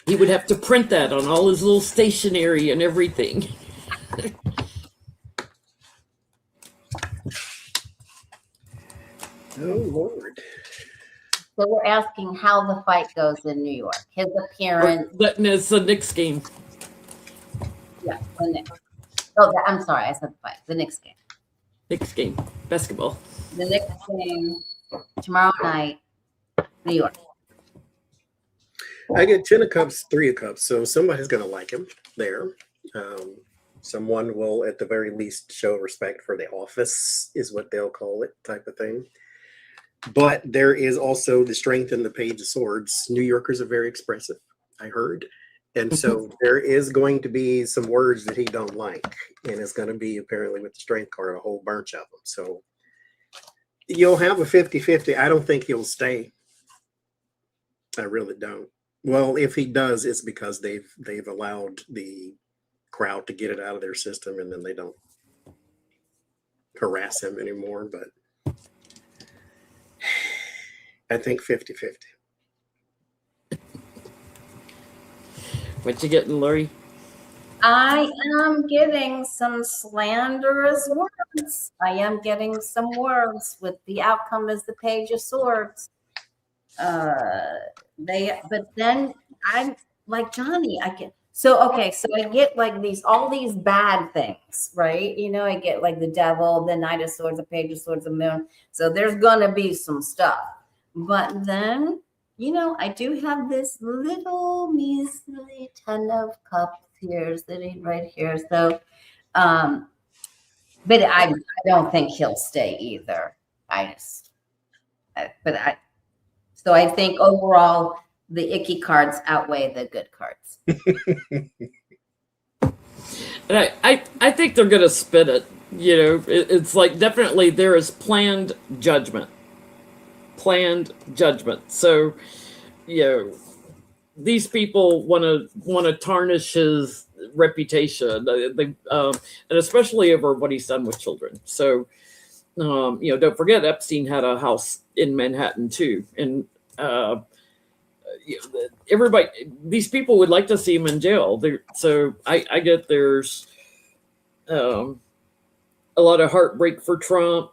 He would have to print that on all his little stationery and everything. Oh, Lord. So we're asking how the fight goes in New York. His appearance. It's the Knicks game. Yeah, the Knicks. Oh, I'm sorry. I said the fight. The Knicks game. Knicks game. Basketball. The Knicks game tomorrow night, New York. I get 10 of Cups, 3 of Cups. So somebody's going to like him there. Someone will, at the very least, show respect for the office, is what they'll call it, type of thing. But there is also the strength in the Page of Swords. New Yorkers are very expressive, I heard. And so there is going to be some words that he don't like. And it's going to be, apparently, with the strength card, a whole bunch of them. So you'll have a 50-50. I don't think he'll stay. I really don't. Well, if he does, it's because they've allowed the crowd to get it out of their system, and then they don't harass him anymore. But I think 50-50. What you getting, Lori? I am getting some slanderous words. I am getting some words with the outcome as the Page of Swords. But then I'm like Johnny. So I get like all these bad things, right? I get like the Devil, the Knight of Swords, the Page of Swords, the Moon. So there's gonna be some stuff. But then I do have this little measly ton of cups here sitting right here. So, but I don't think he'll stay either. I just, so I think overall the icky cards outweigh the good cards. And I think they're going to spin it. It's like definitely there is planned judgment. Planned judgment. So, these people want to tarnish his reputation. And especially over what he's done with children. So, don't forget Epstein had a house in Manhattan too, and everybody, these people would like to see him in jail. So I get there's a lot of heartbreak for Trump.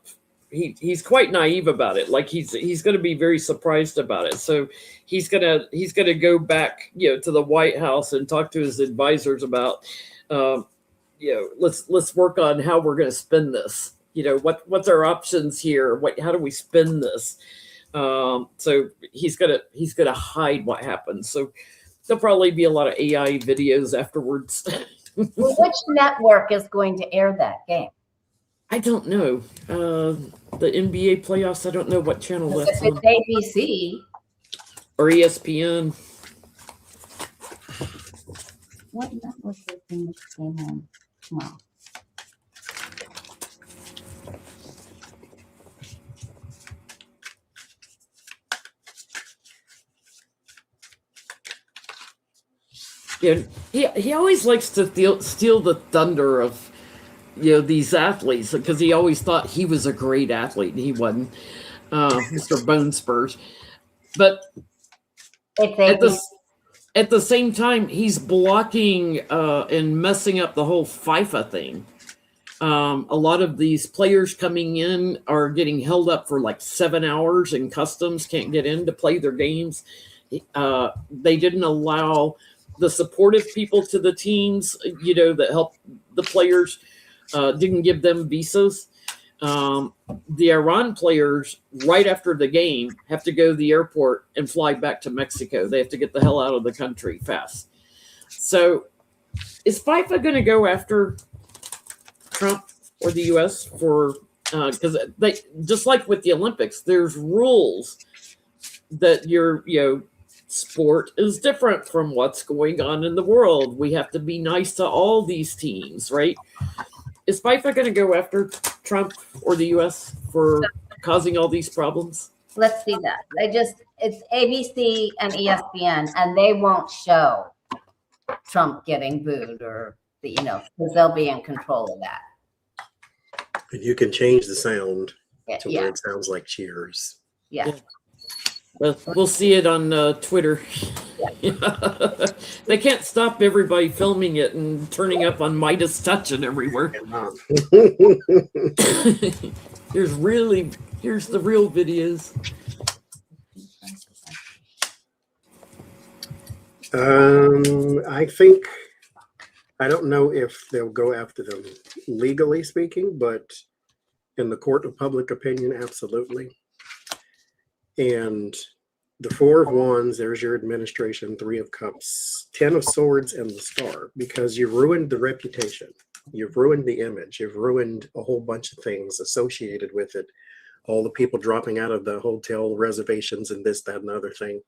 He's quite naive about it. Like he's going to be very surprised about it. So he's gonna go back to the White House and talk to his advisors about let's work on how we're going to spin this. What's our options here? How do we spin this? So he's gonna hide what happened. So there'll probably be a lot of AI videos afterwards. Well, which network is going to air that game? I don't know. The NBA playoffs. I don't know what channel that's If on. it's ABC Or ESPN. what network is in this game on? Well, He always likes to steal the thunder of these athletes because he always thought he was a great athlete and he wasn't. Mr. Bone Spurs, but it's at the same time he's blocking and messing up the whole FIFA thing. A lot of these players coming in are getting held up for like 7 hours, and customs can't get in to play their games. They didn't allow the supportive people to the teams, that help the players, didn't give them visas. The Iran players, right after the game, have to go to the airport and fly back to Mexico. They have to get the hell out of the country fast. So is FIFA going to go after Trump or the U.S. for, because they, just like with the Olympics, there's rules that your, sport is different from what's going on in the world. We have to be nice to all these teams, right? Is FIFA going to go after Trump or the U.S. for causing all these problems? let's see that. It's ABC and ESPN, and they won't show Trump getting booed or because they'll be in control of that. And you can change the sound to where Yeah, it sounds like cheers. yeah. Well, we'll see it on Twitter. They can't stop everybody filming it and turning up on Midas Touch and everywhere. Here's the real videos. I don't know if they'll go after them legally speaking, but in the court of public opinion, absolutely. And the Four of Wands, there's your administration, Three of Cups, Ten of Swords, and the Star, because you've ruined the reputation. You've ruined the image. You've ruined a whole bunch of things associated with it. All the people dropping out of the hotel reservations and this, that, and the other thing.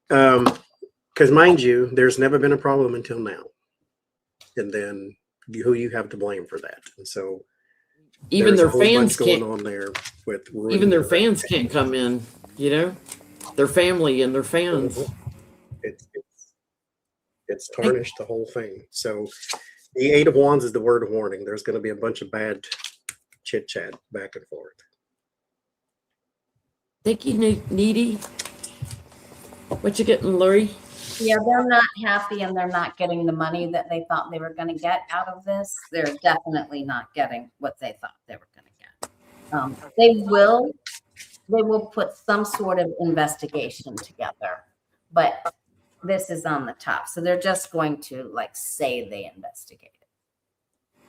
Because mind you, there's never been a problem until now. And then who you have to blame for that. And so Even their there's a whole fans bunch going can't. on there with Even their ruining fans can't come in. Their family and their fans. It's tarnished the whole thing. So the Eight of Wands is the word of warning. There's going to be a bunch of bad chit chat back and forth. Thank you, Needy. What you getting, Lori? Yeah, they're not happy and they're not getting the money that they thought they were going to get out of this. They're definitely not getting what they thought they were going to get. They will put some sort of investigation together, but this is on the top. So they're just going to say they investigated.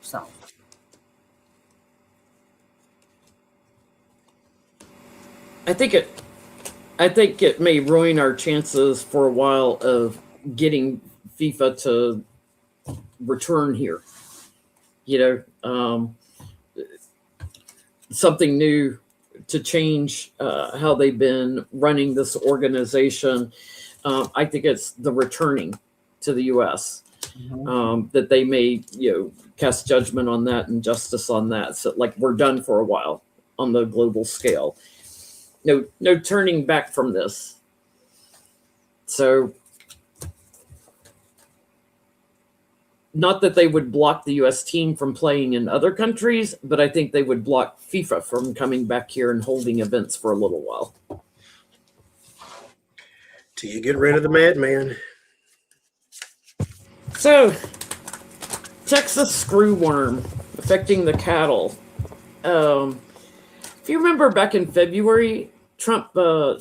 So I think I think it may ruin our chances for a while of getting FIFA to return here. You know, something new to change how they've been running this organization. I think it's the returning to the U.S. That they may, cast judgment on that and justice on that. So, like, we're done for a while on the global scale. No turning back from this. So, not that they would block the U.S. team from playing in other countries, but I think they would block FIFA from coming back here and holding events for a little while. Till you get rid of the madman. So, Texas screwworm affecting the cattle. If you remember back in February, Trump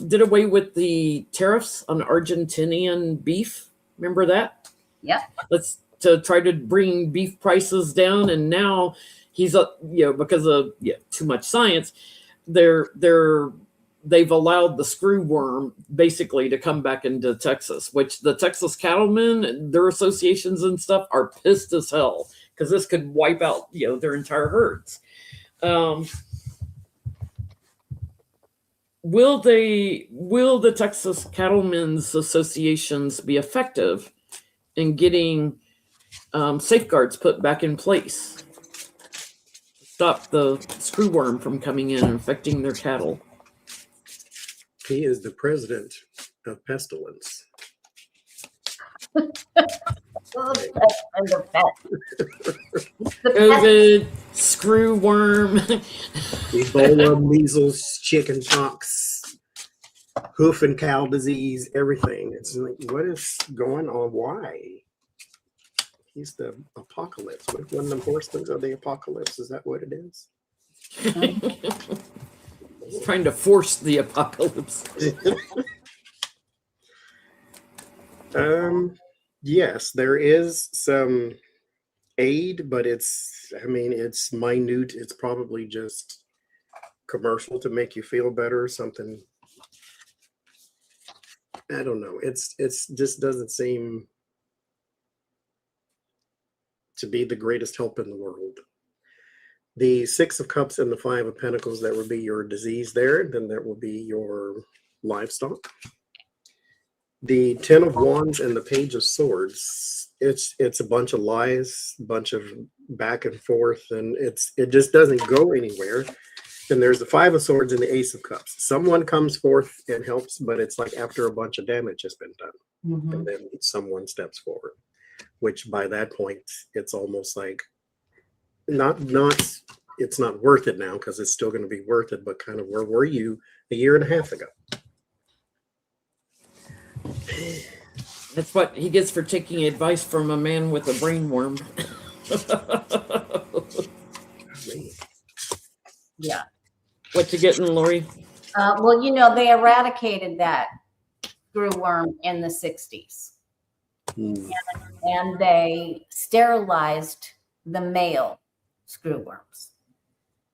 did away with the tariffs on Argentinian beef. Remember that? Yep. To try to bring beef prices down, and now he's because of too much science, they've allowed the screwworm basically to come back into Texas, which the Texas cattlemen and their associations and stuff are pissed as hell because this could wipe out their entire herds. Will the Texas Cattlemen's Associations be effective in getting safeguards put back in place? Stop the screwworm from coming in and affecting their cattle. He is the president of pestilence. COVID, screwworm, Ebola, measles, chicken pox, hoof and cow disease, everything. It's like, what is going on? Why? He's the apocalypse. One of the horsemen of the apocalypse. Is that what it is? He's trying to force the apocalypse. Yes, there is some aid, but it's minute. It's probably just commercial to make you feel better or something. I don't know. It's just doesn't seem to be the greatest help in the world. The Six of Cups and the Five of Pentacles, that would be your disease there. Then that will be your livestock. The Ten of Wands and the Page of Swords, it's a bunch of lies, a bunch of back and forth, and it just doesn't go anywhere. Then there's the Five of Swords and the Ace of Cups. Someone comes forth and helps, but it's like after a bunch of damage has been done. And then someone steps forward, which by that point, it's almost like it's not worth it now, because it's still going to be worth it, but kind of where were you a year and a half ago? That's what he gets for taking advice from a man with a brain worm. Yeah. What you getting, Lori? Well, they eradicated that screwworm in the 60s. And they sterilized the male screwworms,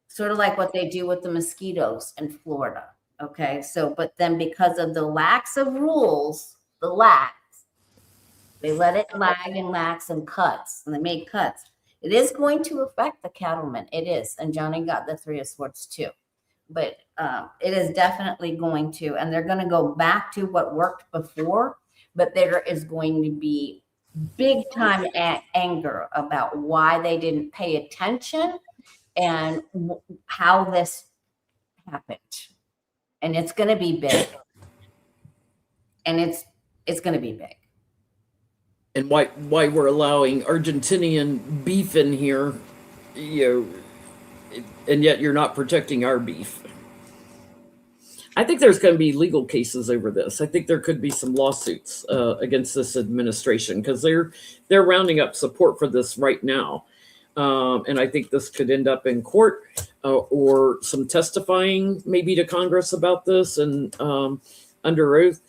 sort of like what they do with the mosquitoes in Florida. Okay, so but then because of the lax of rules, they let it lag and lax and cuts, and they made cuts. It is going to affect the cattlemen. It is, and Johnny got the Three of Swords too, but it is definitely going to, and they're going to go back to what worked before. But there is going to be big time anger about why they didn't pay attention and how this happened. And it's going to be big. And it's going to be big. And why we're allowing Argentinian beef in here, and yet you're not protecting our beef. I think there's going to be legal cases over this. I think there could be some lawsuits against this administration, because they're rounding up support for this right now. And I think this could end up in court or some testifying maybe to Congress about this and under oath.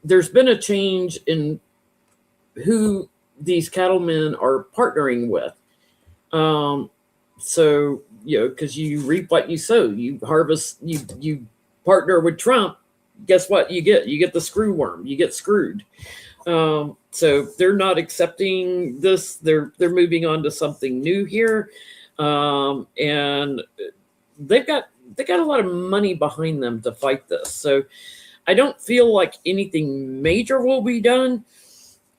There's been a change in who these cattlemen are partnering with. So, because you reap what you sow, you harvest, you partner with Trump, guess what you get? You get the screw worm. You get screwed. So they're not accepting this. They're moving on to something new here, and they've got a lot of money behind them to fight this. So I don't feel like anything major will be done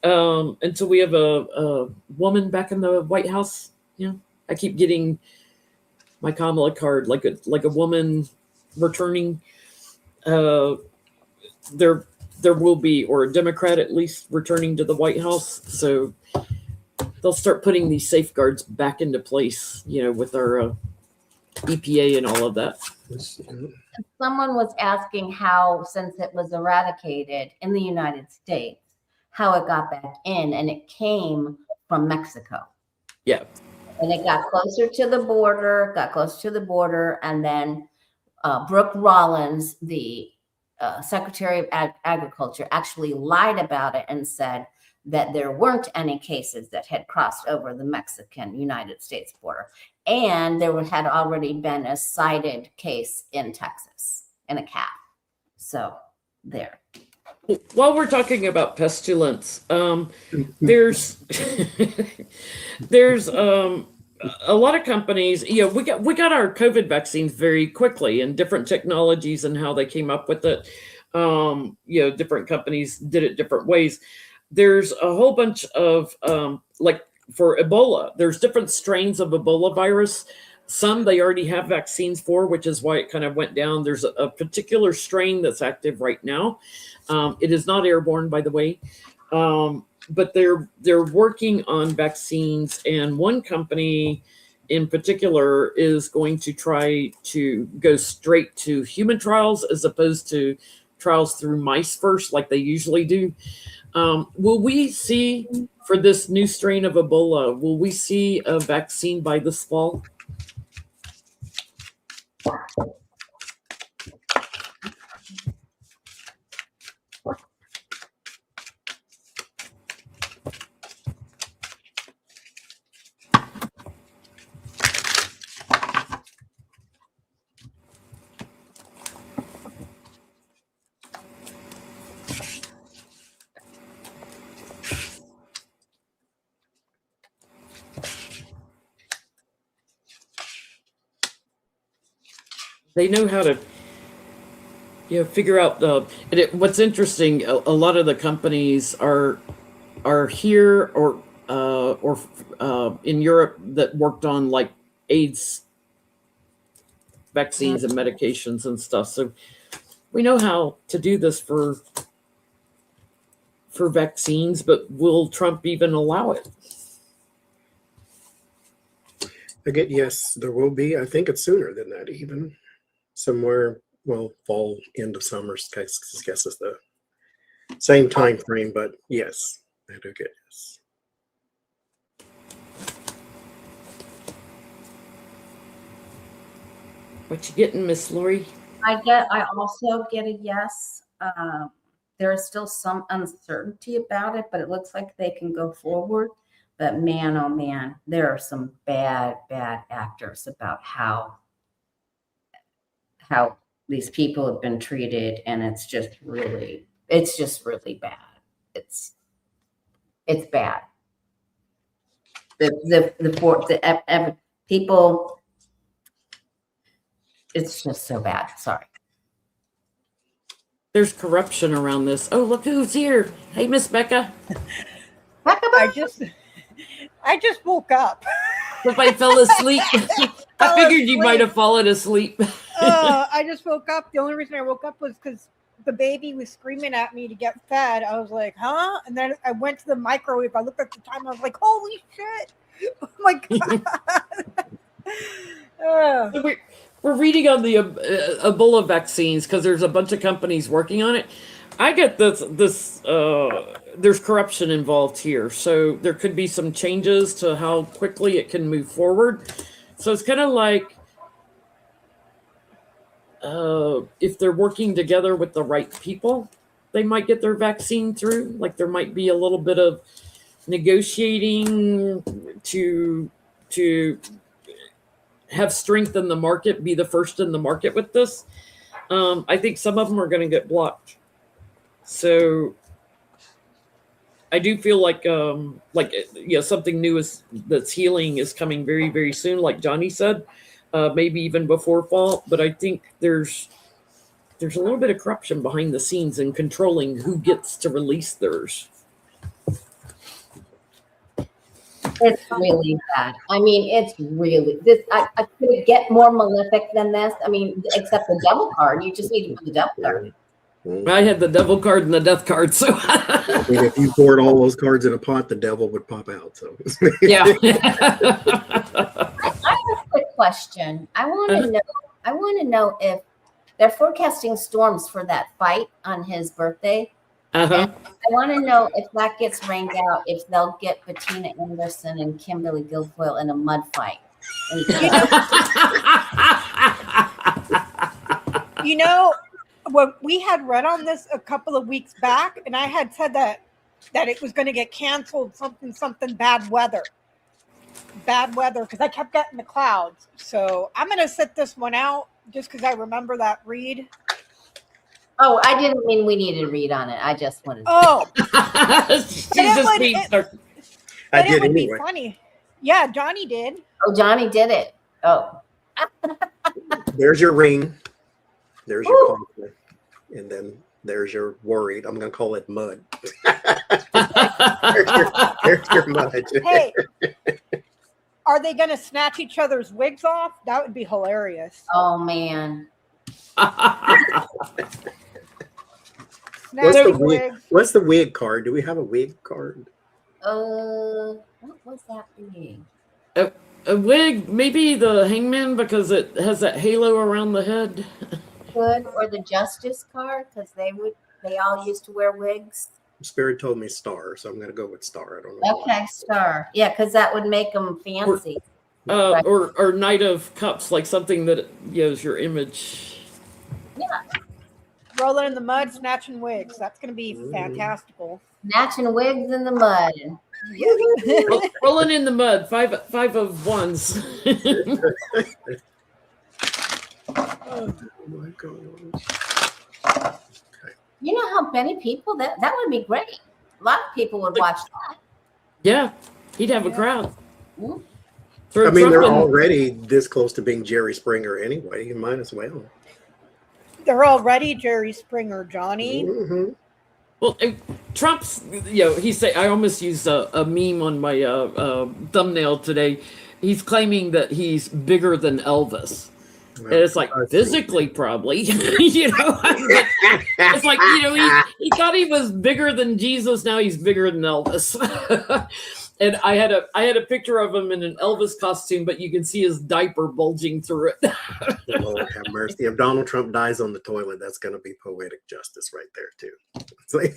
until we have a woman back in the White House. I keep getting my Kamala card, like a woman returning. There will be, or a Democrat at least, returning to the White House. So they'll start putting these safeguards back into place, with our EPA and all of that. Someone was asking how, since it was eradicated in the United States, how it got back in, and it came from Mexico. Yeah. And it got closer to the border, and then Brooke Rollins, the Secretary of Agriculture, actually lied about it and said that there weren't any cases that had crossed over the Mexican-United States border. And there had already been a cited case in Texas in a calf. So there. While we're talking about pestilence, there's there's a lot of companies. We got our COVID vaccines very quickly, and different technologies and how they came up with it. Different companies did it different ways. There's a whole bunch of like for Ebola. There's different strains of Ebola virus. Some they already have vaccines for, which is why it kind of went down. There's a particular strain that's active right now. It is not airborne, by the way, but they're working on vaccines, and one company in particular is going to try to go straight to human trials as opposed to trials through mice first, like they usually do. Will we see, for this new strain of Ebola, will we see a vaccine by this fall? They know how to, figure out what's interesting. A lot of the companies are here or in Europe that worked on like AIDS vaccines and medications and stuff. So we know how to do this for vaccines, but will Trump even allow it? Yes, there will be. I think it's sooner than that, even somewhere. Well, fall, end of summer, I guess is the same time frame. But yes, I do get yes. What you getting, Miss Lori? I also get a yes. There is still some uncertainty about it, but it looks like they can go forward. But man, oh man, there are some bad actors about how these people have been treated, and it's just really bad. It's bad. The people, it's just so bad. Sorry. There's corruption around this. Oh, look who's here. Hey, Miss Becca. I just woke up. Somebody fell asleep. I figured you might have fallen asleep. I just woke up. The only reason I woke up was because the baby was screaming at me to get fed. I was like, huh? And then I went to the microwave. I looked at the time. I was like, holy shit. Oh my God. We're reading on the Ebola vaccines because there's a bunch of companies working on it. I get this there's corruption involved here. So there could be some changes to how quickly it can move forward. So it's kind of like if they're working together with the right people, they might get their vaccine through. Like there might be a little bit of negotiating to have strength in the market, be the first in the market with this. I think some of them are going to get blocked. So I do feel like something new that's healing is coming very, very soon, like Johnny said, maybe even before fall. But I think there's a little bit of corruption behind the scenes and controlling who gets to release theirs. It's really bad. I mean, it's really this. I couldn't get more malefic than this. I mean, except the devil card. You just need to put the devil card. I had the devil card and the death card, so I mean, if you poured all those cards in a pot, the devil would pop out. So yeah. I have a quick question. I want to know. I want to know if they're forecasting storms for that fight on his birthday. Uh-huh. I want to know if that gets rained out, if they'll get Bettina Anderson and Kimberly Guilfoyle in a mud fight. You know, when we had read on this a couple of weeks back, and I had said that it was going to get canceled, something bad weather, because I kept getting the clouds. So I'm going to sit this one out just because I remember that read. Oh, I didn't mean we needed to read on it. I just wanted to. Oh, I did it would anyway. be funny. Yeah, Johnny did. Oh, Johnny did it. Oh. There's your ring. There's your conflict. And then there's your worried. I'm going to call it mud. there's your mud. Hey, are they going to snatch each other's wigs off? That would be hilarious. Oh, man. What's Snatching the wig? wigs. What's the wig card? Do we have a wig card? What was that wig? A wig, maybe the hangman because it has that halo around the head. Good, or the justice card, because they all used to wear wigs. Spirit told me star, so I'm going to go with star. I don't know. Okay, star. Yeah, because that would make them fancy. Right. Or Knight of Cups, like something that is your image. Yeah, Rolling in the mud, snatching wigs. That's going to be fantastical. snatching wigs in the mud. Rolling in the mud, five of wands. Oh my God. You know how many people that would be great. A lot of people would watch that. Yeah, he'd have a crowd. Mm. Throw I mean, they're Trump in- already this close to being Jerry Springer anyway. You might as well. They're already Jerry Springer, Johnny. Mhm. Well, Trump's, he say I almost used a meme on my thumbnail today. He's claiming that he's bigger than Elvis. And it's like physically, probably, It's like, he thought he was bigger than Jesus. Now he's bigger than Elvis. And I had a picture of him in an Elvis costume, but you can see his diaper bulging through it. Lord have mercy. If Donald Trump dies on the toilet, that's going to be poetic justice right there, too. It's like,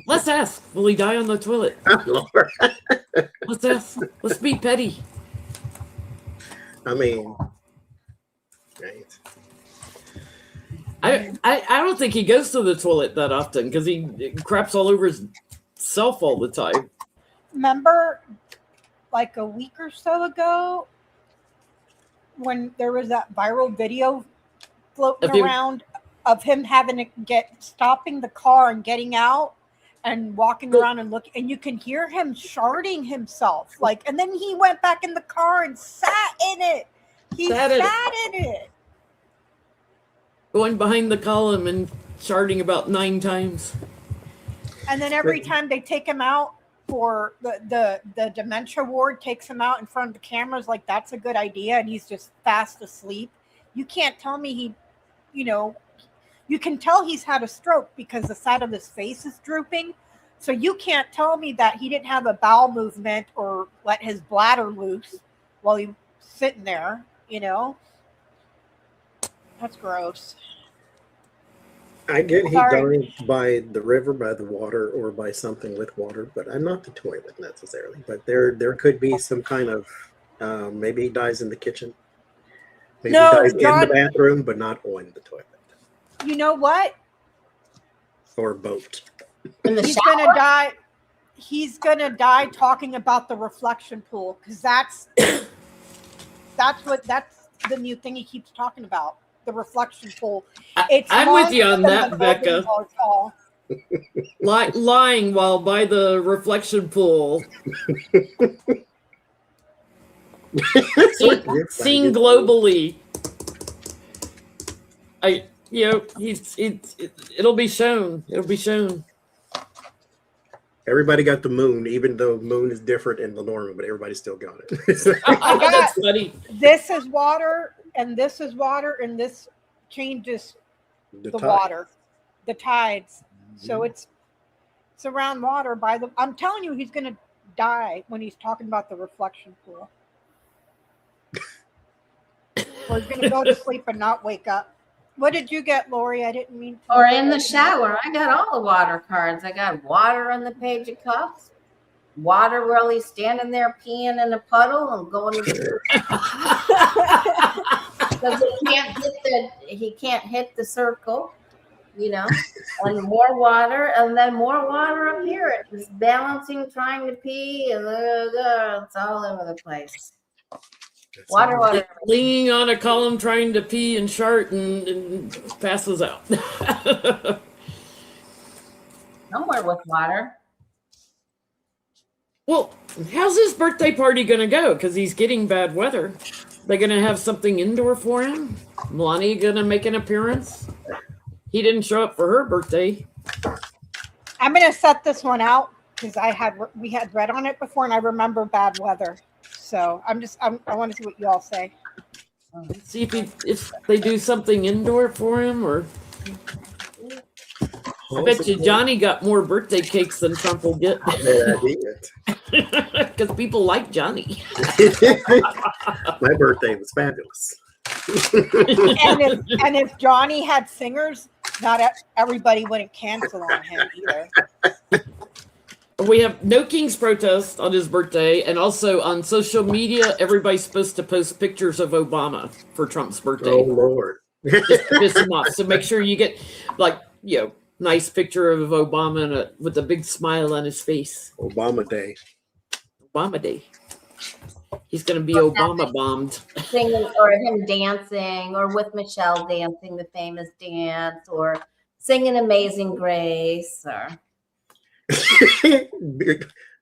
Let's ask, will he die on the toilet? Lord. Let's ask. Let's be petty. I mean, right. I don't think he goes to the toilet that often because he craps all over himself all the time. Remember, like a week or so ago, when there was that viral video floating around of him having to stopping the car and getting out and walking around and looking, and you can hear him sharding himself, and then he went back in the car and sat in it. He sat in it. Going behind the column and sharding about 9 times. And then every time they take him out for the dementia ward, takes him out in front of the cameras, like that's a good idea, and he's just fast asleep. You can't tell me you can tell he's had a stroke because the side of his face is drooping. So you can't tell me that he didn't have a bowel movement or let his bladder loose while he was sitting there, That's gross. I get he Sorry. died by the river, by the water, or by something with water, but I'm not the toilet necessarily. But there could be some kind of maybe he dies in the kitchen. Maybe No, he dies John- in the bathroom, but not on the toilet You know what? or boat. In the He's shower? gonna die. He's gonna die talking about the reflection pool because that's the new thing he keeps talking about. the reflection pool. I'm with you on longer that, than the Golden Becca. Hotel. Lying while by the reflection pool. Seen globally. It'll be shown. It'll be shown. Everybody got the moon, even though moon is different in the normal, but everybody still got it. That's funny. This is water, and this is water, and this changes the tide. water, the tides. So it's around water by the. I'm telling you, he's gonna die when he's talking about the reflection pool. Or he's gonna go to sleep and not wake up. What did you get, Lori? I didn't mean to. Or in the shower. I got all the water cards. I got water on the page of cups. Water while he's standing there peeing in a puddle and going to the because he can't hit the circle, you know. And more water, and then more water up here. It's balancing, trying to pee, and it's all over the place. Water. Leaning on a column, trying to pee and shart, and passes out. Somewhere with water. Well, how's his birthday party going to go? Because he's getting bad weather. They going to have something indoor for him? Melania going to make an appearance? He didn't show up for her birthday. I'm gonna set this one out because we had read on it before, and I remember bad weather. So I want to see what you all say. See if they do something indoor for him, or I bet you Johnny got more birthday cakes than Trump will get. Because people like Johnny. My birthday was fabulous. and if Johnny had singers, not everybody wouldn't cancel on him either. We have no King's protest on his birthday, and also on social media, everybody's supposed to post pictures of Obama for Trump's birthday. Oh Lord! Just to piss him off. So make sure you get nice picture of Obama with a big smile on his face. Obama Day. Obama Day. He's going to be Obama bombed. Singing, or him dancing, or with Michelle dancing the famous dance, or singing Amazing Grace, or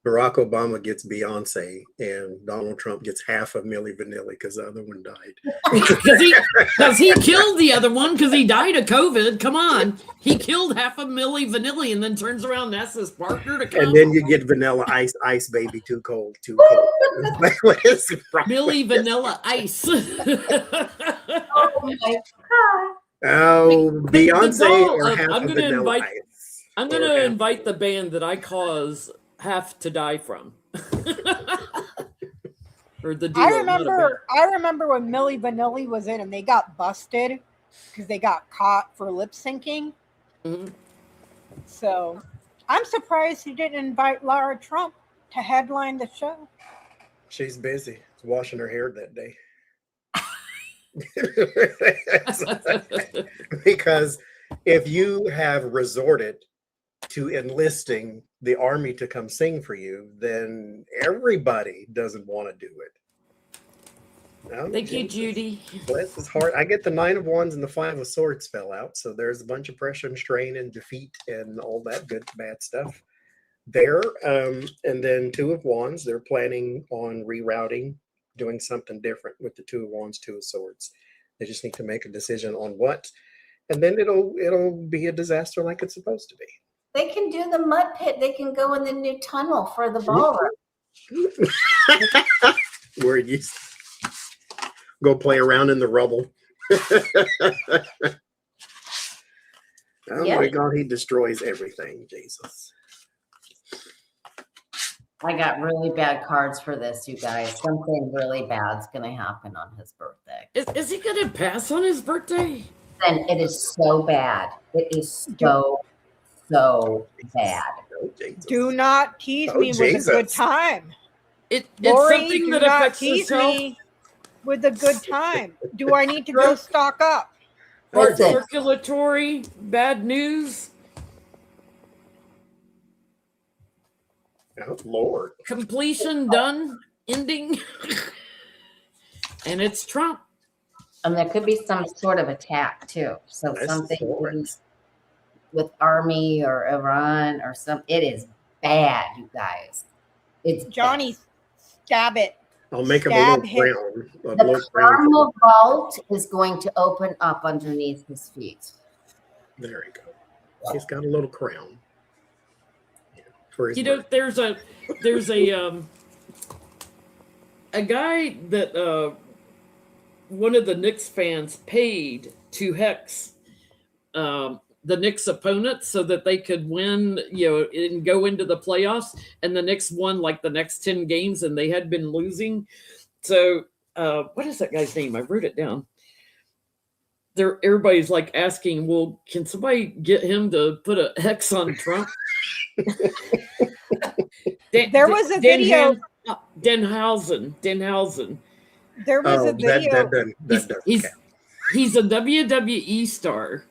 Barack Obama gets Beyonce, and Donald Trump gets half of Milli Vanilli because the other one died. Because he killed the other one because he died of COVID. Come on. He killed half of Milli Vanilli and then turns around and asks his partner to come. And then you get Vanilla Ice, Ice Baby, Too Cold, Too Cold. Milli Vanilla Ice. oh my God. Oh, Beyonce or half of Vanilla Ice. I'm going to invite the band that I cause Have to Die from. Or the duo, I remember when Milli Vanilli was in and they got busted because they got caught for lip syncing. Mm-hmm. So I'm surprised he didn't invite Lara Trump to headline the show. She's busy washing her hair that day. Because if you have resorted to enlisting the army to come sing for you, then everybody doesn't want to do it. No, Thank you, Judy. Bless his heart. I get the 9 of Wands and the 5 of Swords fell out, so there's a bunch of pressure and strain and defeat and all that good bad stuff there. And then 2 of Wands, they're planning on rerouting, doing something different with the 2 of Wands, 2 of Swords. They just need to make a decision on what, and then it'll be a disaster like it's supposed to be. They can do the mud pit. They can go in the new tunnel for the ballroom. Where you go play around in the rubble. My God, he destroys everything, Jesus. I got really bad cards for this, you guys. Something really bad's going to happen on his birthday. Is he going to pass on his birthday? And it is so bad. It is so bad. Oh, Do not tease me with a good time. It's Lori, something do that not affects tease his health. me with a good time. Do I need to go stock up? Or Listen. circulatory bad news. Oh, Lord. Completion done. Ending. And it's Trump. And there could be some sort of attack too. So That's something horrid. with army or Iran or some. It is bad, you guys. It's Johnny, stab it. I'll make him a Stab little him. crown. A bad. little The crown. caramel vault is going to open up underneath his feet. There you go. He's got a little crown. Yeah, for his You know, birthday. there's a guy that one of the Knicks fans paid to hex the Knicks opponents so that they could win, and go into the playoffs. And the Knicks won like the next 10 games, and they had been losing. So what is that guy's name? I wrote it down. Everybody's like asking, well, can somebody get him to put a hex on Trump? There was a video. Denhausen. There was a video. That doesn't count. He's a WWE star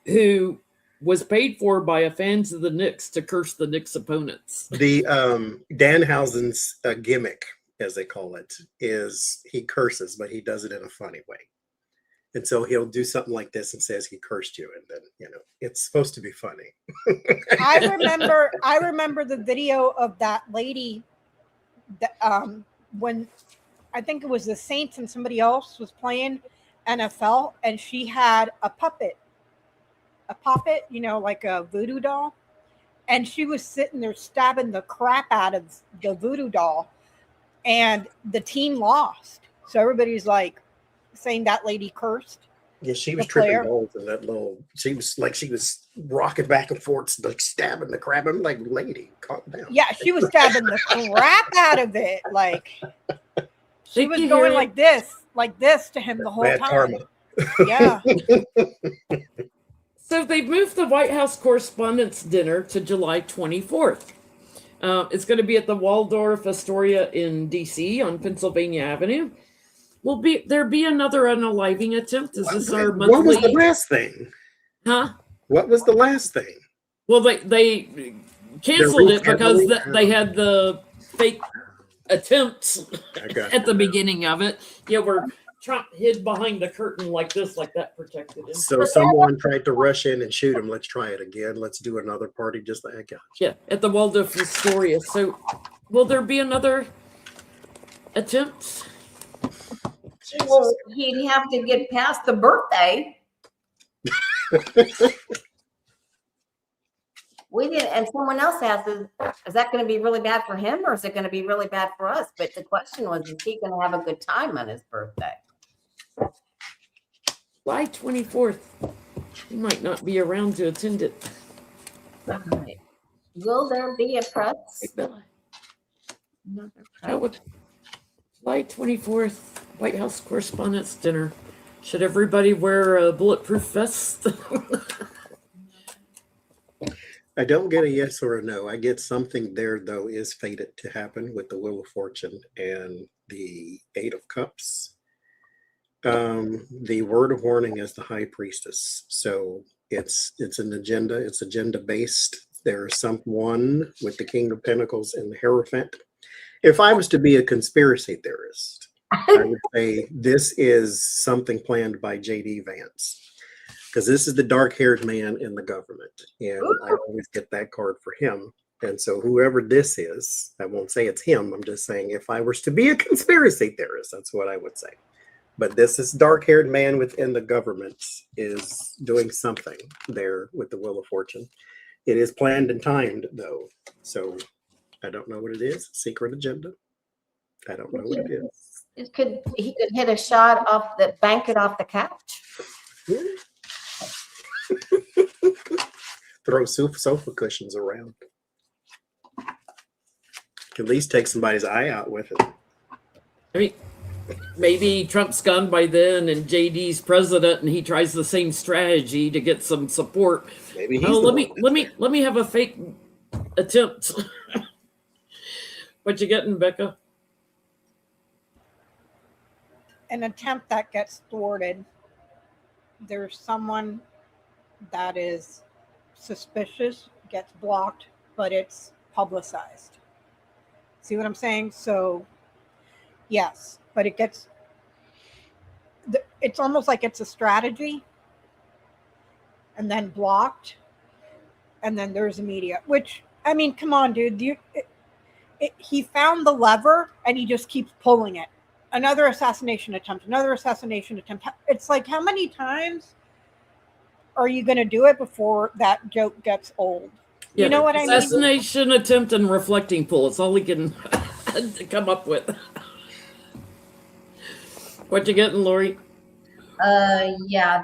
who was paid for by a fans of the Knicks to curse the Knicks opponents. The Danhausen's gimmick, as they call it, is he curses, but he does it in a funny way. And so he'll do something like this and says he cursed you, and then it's supposed to be funny. I remember the video of that lady that when I think it was the Saints and somebody else was playing NFL, and she had a puppet, like a voodoo doll, and she was sitting there stabbing the crap out of the voodoo doll, and the team lost. So everybody's like saying that lady cursed. Yeah, she was The tripping player. balls in that little. She was rocking back and forth, like stabbing the crap. I'm like, lady, calm down. Yeah, she was stabbing the crap out of it. Like she Did was you going hear like this to him the whole Bad time. karma. Yeah. So they've moved the White House Correspondents' Dinner to July 24th. It's going to be at the Waldorf Astoria in D.C. on Pennsylvania Avenue. Will there be another unaliving attempt? Is this our monthly? What was the last thing? Huh? What was the last thing? Well, they canceled it because rescheduling? they had the fake attempts I got at the beginning of it. Where Trump hid behind the curtain like this, like that protected him. So someone tried to rush in and shoot him. Let's try it again. Let's do another party just like that. Yeah, at the Waldorf Astoria. So, will there be another attempt? Well, he'd have to get past the birthday. We didn't, and someone else asked, is that going to be really bad for him, or is it going to be really bad for us? But the question was, is he going to have a good time on his birthday? July 24th. He might not be around to attend it. All right. Will there be a press? Another How would July 24th, White House Correspondents' Dinner. Should everybody wear a bulletproof vest? I don't get a yes or a no. I get something there, though, is fated to happen with the Wheel of Fortune and the Eight of Cups. The word of warning is the High Priestess. So it's an agenda. It's agenda based. There's someone with the King of Pentacles and the Hierophant. If I was to be a conspiracy theorist, I would say this is something planned by J.D. Vance. Because this is the dark-haired man in the government. And I always get that card for him. And so whoever this is, I won't say it's him. I'm just saying if I was to be a conspiracy theorist, that's what I would say. But this is dark-haired man within the government is doing something there with the Wheel of Fortune. It is planned and timed, though. So I don't know what it is. Secret agenda. I don't know what it is. He could hit a shot bank it off the couch. Yeah. Throw sofa cushions around. At least take somebody's eye out with it. I mean, maybe Trump's gone by then and JD's president and he tries the same strategy to get some support. Maybe he's let me have a fake attempt. What you getting, Becca? An attempt that gets thwarted. There's someone that is suspicious, gets blocked, but it's publicized. See what I'm saying? So, yes, but it gets it's almost like it's a strategy, and then blocked, and then there's the media. Which, I mean, come on, dude. He found the lever and he just keeps pulling it. Another assassination attempt. Another assassination attempt. It's like, how many times are you going to do it before that joke gets old? Yeah, You know what I mean? assassination attempt and reflecting pool. It's all he can come up with. What you getting, Lori? Yeah,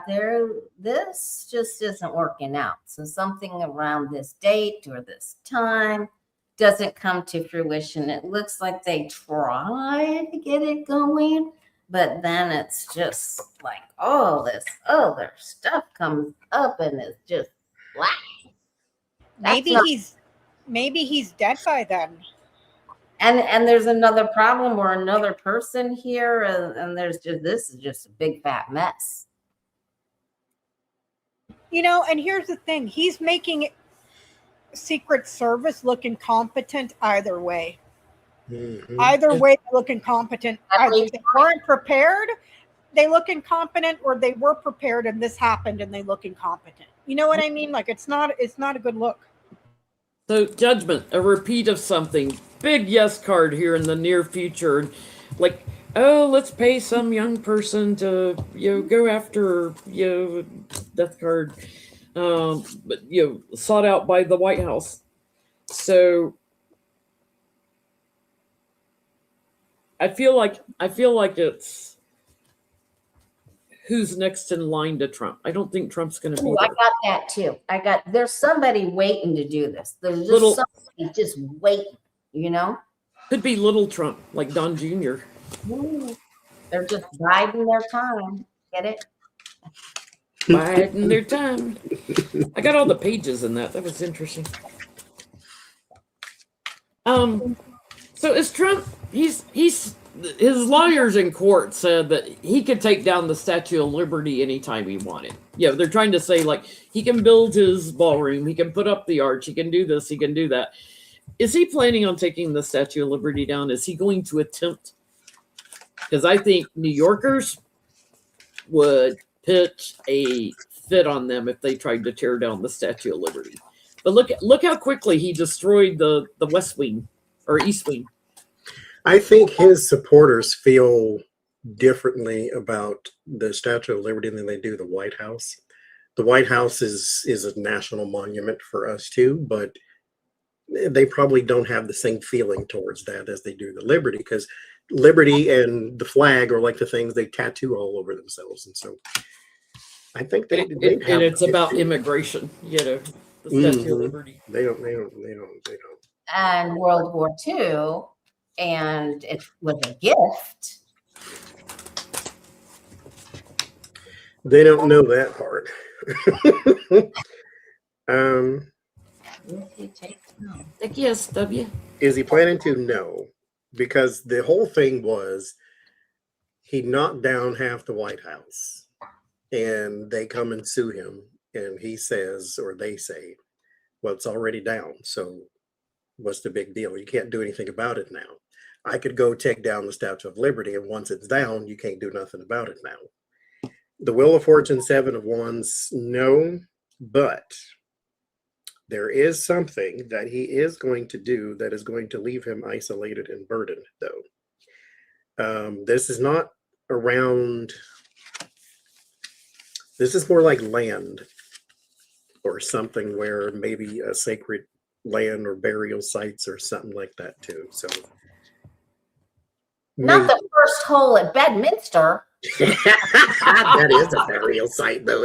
this just isn't working out. So something around this date or this time doesn't come to fruition. It looks like they try to get it going, but then it's just like all this other stuff comes up and it's just black. Maybe he's dead by then. And there's another problem or another person here, and there's just, this is just a big fat mess. You know, and here's the thing, he's making Secret Service look incompetent either way. Mhm. Either way, they look incompetent. Either they weren't prepared, they look incompetent, or they were prepared and this happened and they look incompetent. You know what I mean? Like, it's not a good look. So, judgment, a repeat of something. Big yes card here in the near future. Like, oh, let's pay some young person to, go after, death card, but, sought out by the White House. So, I feel like it's who's next in line to Trump. I don't think Trump's going to be Ooh, there. I got that too. There's somebody waiting to do this. There's just somebody just waiting, Could be little Trump, like Don Jr. Ooh, they're just biding their time. Get it? Biding their time. I got all the pages in that. That was interesting. So is Trump? His lawyers in court said that he could take down the Statue of Liberty anytime he wanted. Yeah, they're trying to say, like, he can build his ballroom, he can put up the arch, he can do this, he can do that. Is he planning on taking the Statue of Liberty down? Is he going to attempt? Because I think New Yorkers would pitch a fit on them if they tried to tear down the Statue of Liberty. But look how quickly he destroyed the West Wing or East Wing. I think his supporters feel differently about the Statue of Liberty than they do the White House. The White House is a national monument for us too, but they probably don't have the same feeling towards that as they do the Liberty, because Liberty and the flag are like the things they tattoo all over themselves. And so I think And it's about immigration, the Statue of Liberty. They don't. And World War II, and it was a gift. They don't know that part. Yes, W. Is he planning to? No, because the whole thing was he knocked down half the White House, and they come and sue him, and he says, or they say, well, it's already down, so what's the big deal? You can't do anything about it now. I could go take down the Statue of Liberty, and once it's down, you can't do nothing about it now. The Wheel of Fortune, 7 of Wands, no, but there is something that he is going to do that is going to leave him isolated and burdened, though. This is not around, this is more like land or something, where maybe a sacred land or burial sites or something like that too. So Not the first hole at Bedminster. that is a burial site, though.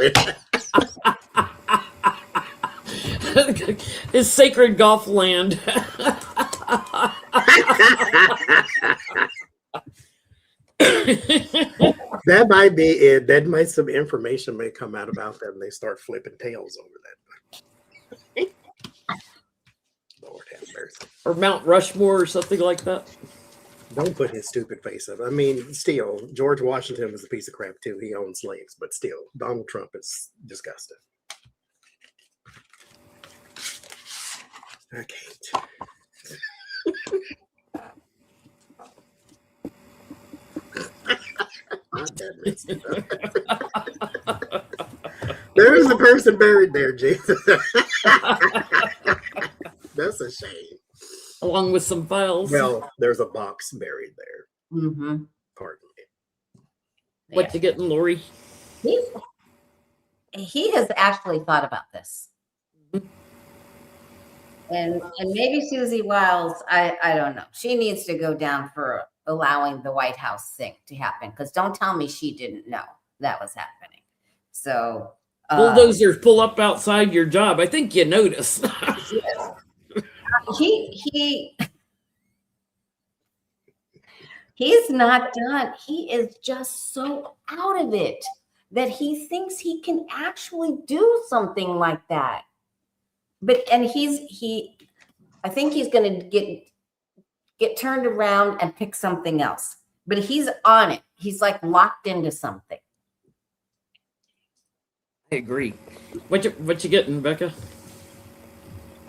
His sacred golf land. That might be it. That might, some information may come out about that, and they start flipping tails over that. Lord have mercy. Or Mount Rushmore or something like that. Don't put his stupid face up. I mean, still, George Washington was a piece of crap too. He owned slaves, but still, Donald Trump is disgusting. I can't. ahead, Missy. There's a person buried there, Jesus. That's a shame. Along with some files. Well, there's a box buried there. Mm-hmm. Pardon me. What you getting, Lori? He has actually thought about this. And maybe Susie Wiles, I don't know. She needs to go down for allowing the White House thing to happen, because don't tell me she didn't know that was happening. So bulldozers pull up outside your job. I think you notice. He's not done. He is just so out of it that he thinks he can actually do something like that. But I think he's going to get turned around and pick something else. But he's on it. He's like locked into something. I agree. What you getting, Becca?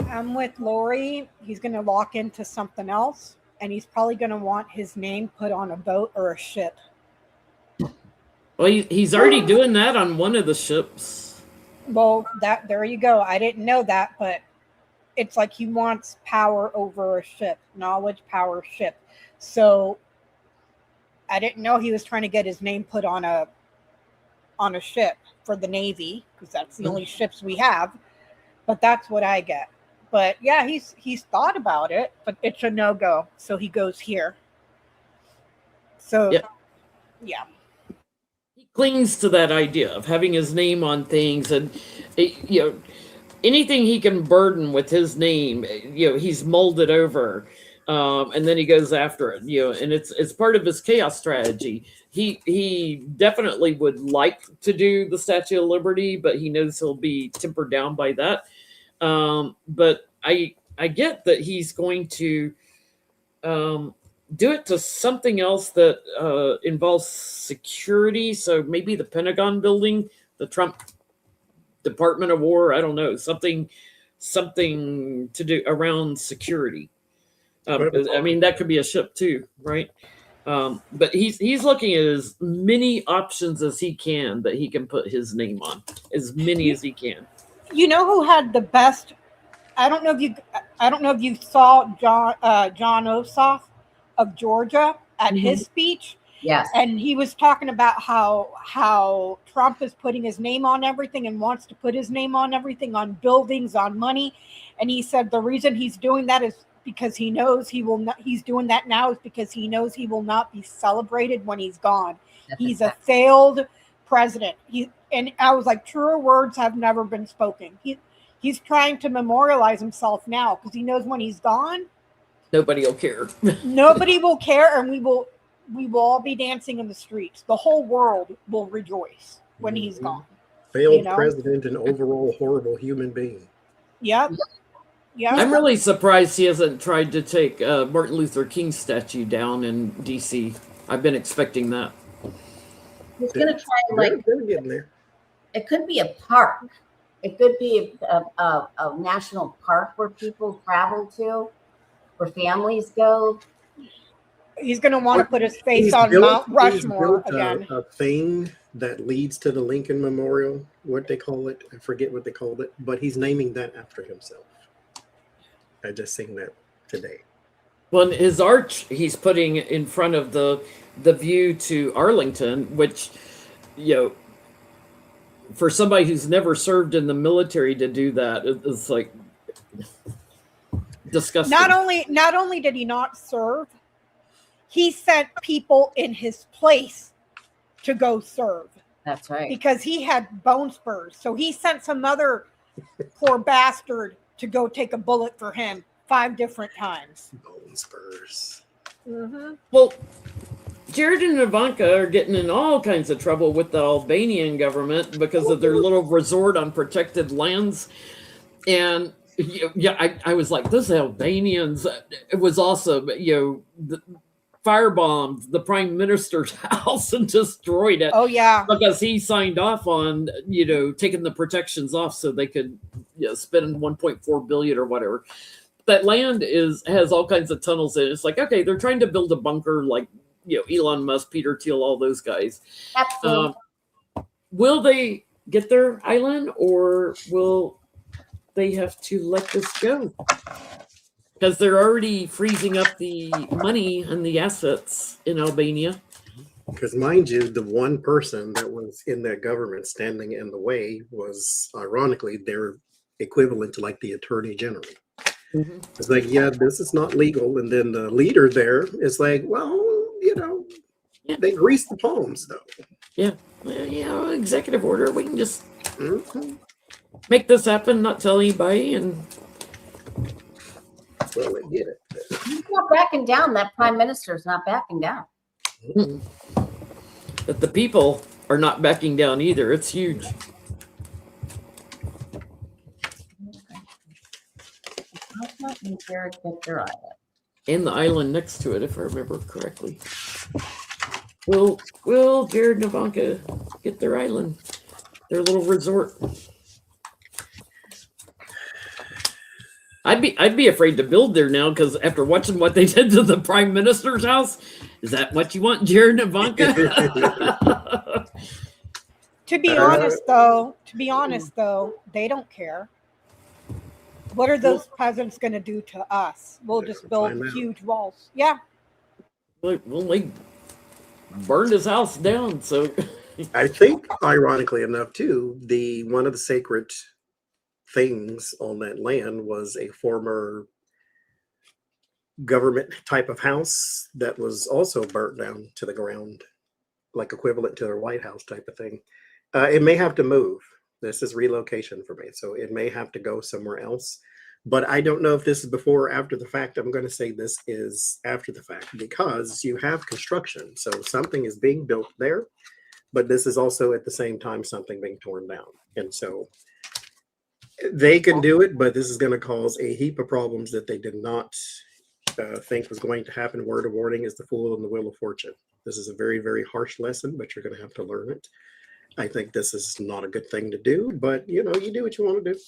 I'm with Lori. He's going to lock into something else, and he's probably going to want his name put on a boat or a ship. Well, he's already doing that on one of the ships. Well, there you go. I didn't know that, but it's like he wants power over a ship, knowledge, power, ship. So I didn't know he was trying to get his name put on a ship for the Navy, because that's the only ships we have. But that's what I get. But yeah, he's thought about it, but it's a no-go. So he goes here. So yeah. He clings to that idea of having his name on things, and anything he can burden with his name, he's molded over, and then he goes after it. And it's part of his chaos strategy. He definitely would like to do the Statue of Liberty, but he knows he'll be tempered down by that. But I get that he's going to do it to something else that involves security. So maybe the Pentagon building, the Trump Department of War, I don't know, something to do around security. I mean, that could be a ship too, right? But he's looking at as many options as he can that he can put his name on, as many as he can. You know who had the best? I don't know if you saw John Ossoff of Georgia at his speech. Yes. And he was talking about how Trump is putting his name on everything and wants to put his name on everything, on buildings, on money. And he said the reason he's doing that is because he knows he's doing that now is because he knows he will not be celebrated when he's gone. He's a failed president. And I was like, truer words have never been spoken. He's trying to memorialize himself now because he knows when he's gone, nobody will care. Nobody will care, and we will all be dancing in the streets. The whole world will rejoice when he's gone. Failed president and overall horrible human being. Yep. Yeah. I'm really surprised he hasn't tried to take Martin Luther King's statue down in D.C. I've been expecting that. He's going to try they're getting there. It could be a park. It could be a national park where people travel to, where families go. He's going to want to put his face on Mount Rushmore again. A thing that leads to the Lincoln Memorial, what they call it, I forget what they called it, but he's naming that after himself. I just seen that today. Well, his arch he's putting in front of the view to Arlington, which, for somebody who's never served in the military to do that, it's like disgusting. Not only did he not serve, he sent people in his place to go serve. That's right. Because he had bone spurs. So he sent some other poor bastard to go take a bullet for him 5 different times. Bone spurs. Mm-hmm. Well, Jared and Ivanka are getting in all kinds of trouble with the Albanian government because of their little resort on protected lands. And I was like, those Albanians, it was awesome. Firebombed the prime minister's house and destroyed it. Oh yeah, because he signed off on taking the protections off so they could spend 1.4 billion or whatever. That land has all kinds of tunnels in it. It's like, okay, they're trying to build a bunker like Elon Musk, Peter Thiel, all those guys. Absolutely. Will they get their island, or will they have to let this go? Because they're already freezing up the money and the assets in Albania. Because mind you, the one person that was in that government standing in the way was ironically their equivalent to like the attorney general. It's like, yeah, this is not legal. And then the leader there is like, well, they grease the palms though. Yeah. Well, executive order. We can just Mhm. make this happen, not tell anybody. And Well, they get it. He's not backing down. That prime minister is not backing down. but the people are not backing down either. It's huge. And the island next to it, if I remember correctly. Will Jared and Ivanka get their island, their little resort? I'd be afraid to build there now, because after watching what they did to the prime minister's house, is that what you want, Jared and Ivanka? To be honest, though, they don't care. What are those peasants going to do to us? We'll just build huge walls. Yeah. Well, they burned his house down, so I think, ironically enough, too, one of the sacred things on that land was a former government type of house that was also burnt down to the ground, like equivalent to their White House type of thing. It may have to move. This is relocation for me, so it may have to go somewhere else. But I don't know if this is before or after the fact. I'm going to say this is after the fact, because you have construction. So something is being built there, but this is also at the same time something being torn down. And so they can do it, but this is going to cause a heap of problems that they did not think was going to happen. Word of warning is the fool and the wheel of fortune. This is a very, very harsh lesson, but you're going to have to learn it. I think this is not a good thing to do, but you do what you want to do.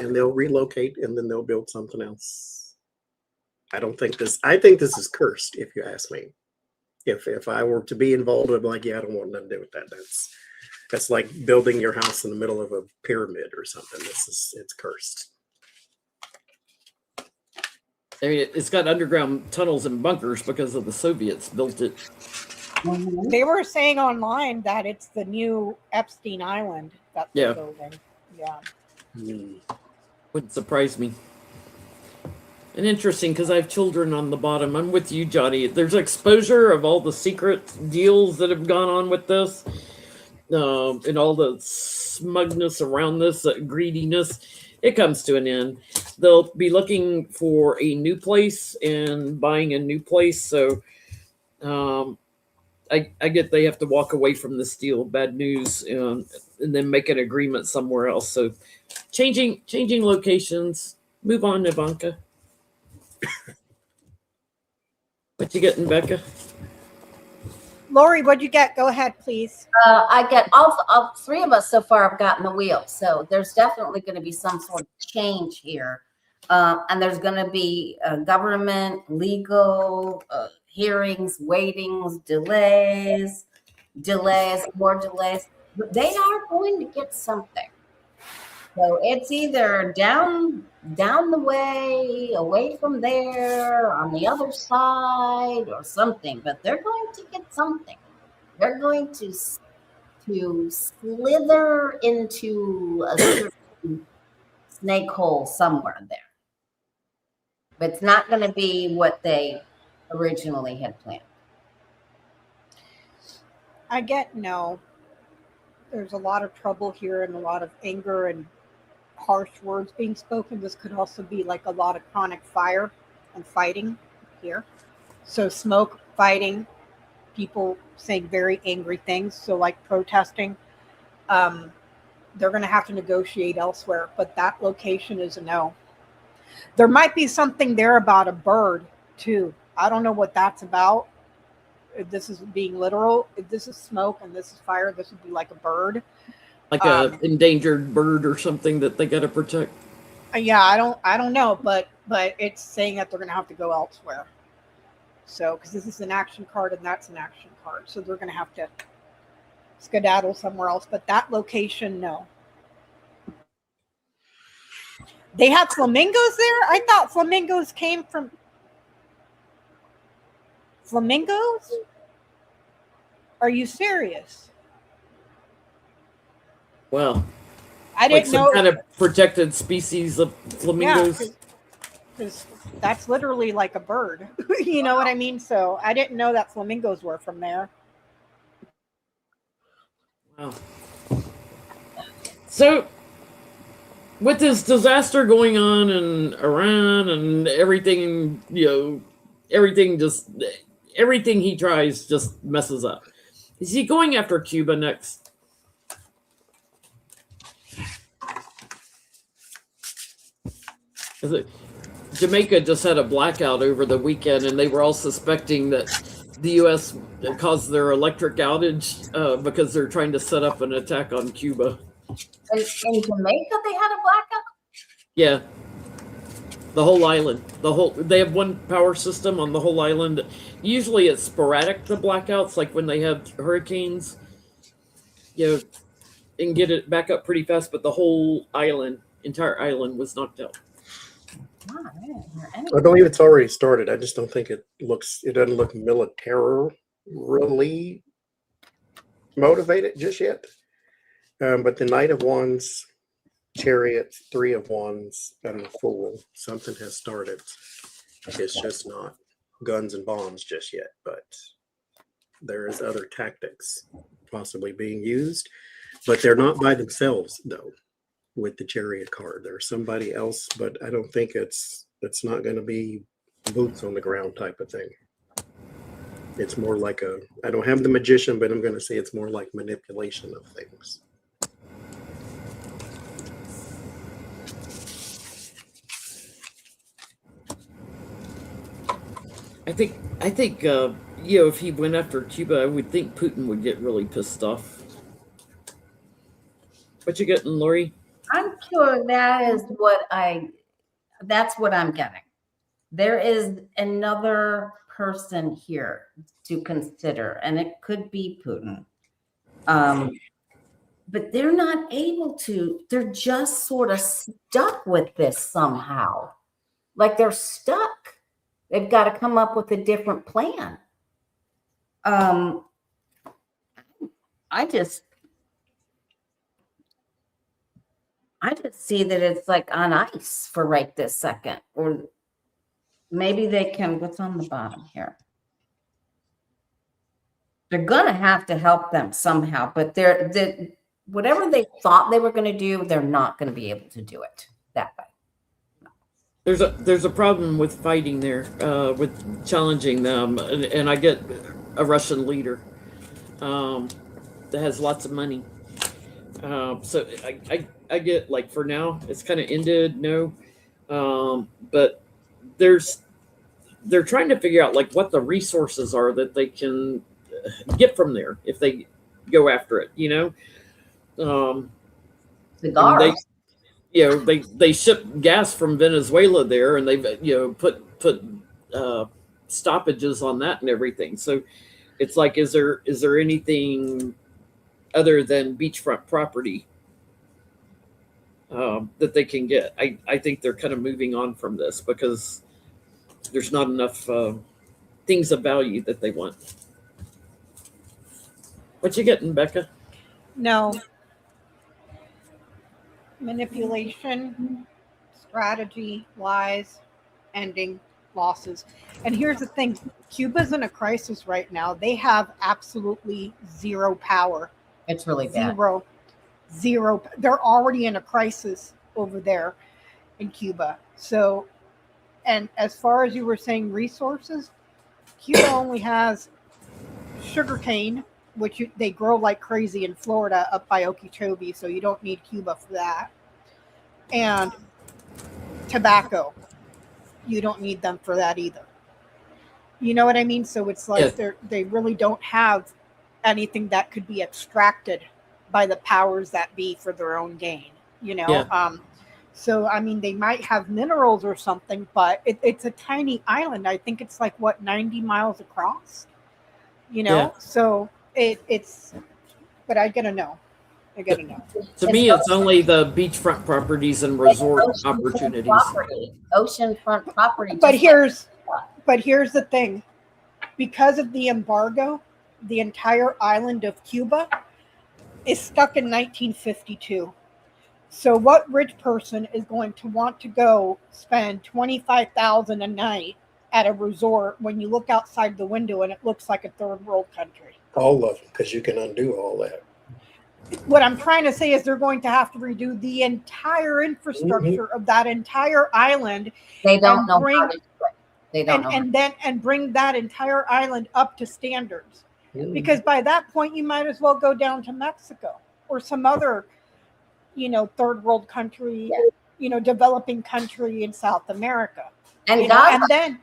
And they'll relocate and then they'll build something else. I think this is cursed, if you ask me. If I were to be involved, I'd be like, yeah, I don't want nothing to do with that. That's like building your house in the middle of a pyramid or something. It's cursed. I mean, it's got underground tunnels and bunkers because of the Soviets built it. They were saying online that it's the new Epstein Island that they're building. Yeah. Wouldn't surprise me. And interesting, because I have children on the bottom. I'm with you, Johnny. There's exposure of all the secret deals that have gone on with this, and all the smugness around this, greediness. It comes to an end. They'll be looking for a new place and buying a new place. So I get they have to walk away from this deal. Bad news, and then make an agreement somewhere else. So changing locations. Move on, Ivanka. What you getting, Becca? Lori, what'd you get? Go ahead, please. I get all three of us so far have gotten the wheel. So there's definitely going to be some sort of change here. And there's going to be government, legal, hearings, waitings, delays, more delays. But they are going to get something. So it's either down the way, away from there, on the other side, or something. But they're going to get something. They're going to slither into a certain snake hole somewhere there. But it's not going to be what they originally had planned. I get no. There's a lot of trouble here and a lot of anger and harsh words being spoken. This could also be like a lot of chronic fire and fighting here. So smoke, fighting, people saying very angry things. So like protesting. They're going to have to negotiate elsewhere, but that location is a no. There might be something there about a bird too. I don't know what that's about. If this is being literal, if this is smoke and this is fire, this would be like a bird. Like a endangered bird or something that they got to protect. Yeah, I don't know, but it's saying that they're going to have to go elsewhere. So, because this is an action card and that's an action card. So they're going to have to skedaddle somewhere else. But that location, no. They have flamingos there? I thought flamingos came from flamingos? Are you serious? Well, I like didn't some know. kind of protected species of flamingos. Because that's literally like a bird. You know what I mean? So I didn't know that flamingos were from there. Wow. So, with this disaster going on in Iran and everything, everything he tries just messes up. Is he going after Cuba next? Jamaica just had a blackout over the weekend, and they were all suspecting that the U.S. caused their electric outage because they're trying to set up an attack on Cuba. In Jamaica, they had a blackout? Yeah. The whole island. They have one power system on the whole island. Usually it's sporadic, the blackouts, like when they have hurricanes. And get it back up pretty fast, but the whole entire island was knocked out. Wow, I didn't hear I anything. believe it's already started. I just don't think it doesn't look militarily motivated just yet. But the Knight of Wands, Chariot, Three of Wands, and the Fool, something has started. It's just not guns and bombs just yet, but there is other tactics possibly being used, but they're not by themselves though. With the Chariot card, there's somebody else, but I don't think it's not going to be boots on the ground type of thing. It's more like I don't have the Magician, but I'm going to say it's more like manipulation of things. I think if he went after Cuba, I would think Putin would get really pissed off. What you getting, Lori? I'm sure that's what I'm getting. There is another person here to consider, and it could be Putin. But they're not able to, they're just sort of stuck with this somehow. Like they're stuck. They've got to come up with a different plan. I just see that it's like on ice for right this second. Or maybe they can, what's on the bottom here? They're going to have to help them somehow, but whatever they thought they were going to do, they're not going to be able to do it that way. There's a problem with fighting there, with challenging them, and I get a Russian leader that has lots of money. So I get, like, for now it's kind of ended, but they're trying to figure out like what the resources are that they can get from there if they go after it, Cigars. They ship gas from Venezuela there, and they've put stoppages on that and everything. So it's like, is there anything other than beachfront property that they can get? I think they're kind of moving on from this because there's not enough things of value that they want. What you getting, Becca? No. Manipulation, strategy, lies, ending, losses. And here's the thing, Cuba's in a crisis right now. They have absolutely zero power. It's really bad. Zero. They're already in a crisis over there in Cuba. So, and as far as you were saying resources, Cuba only has sugarcane, which they grow like crazy in Florida up by Okeechobee, so you don't need Cuba for that. And tobacco, you don't need them for that either. You know what I mean? So it's like they really don't have anything that could be extracted by the powers that be for their own gain. So, I mean, they might have minerals or something, but it's a tiny island. I think it's like, what, 90 miles across? You know? Yeah. So it's, but I gotta know. I gotta know. To me, it's only the beachfront properties and resort Oceanfront opportunities. property. Oceanfront property. But just here's the thing. Because of the embargo, the entire island of Cuba is stuck in 1952. So what rich person is going to want to go spend $25,000 a night at a resort when you look outside the window and it looks like a third world country? All of them, because you can undo all that. What I'm trying to say is they're going to have to redo the entire infrastructure of that entire island. They don't and know bring- how to do it. They don't know. and bring that entire island up to standards. Mm. Because by that point, you might as well go down to Mexico or some other, third world country, developing country in South America. And And Gaza. then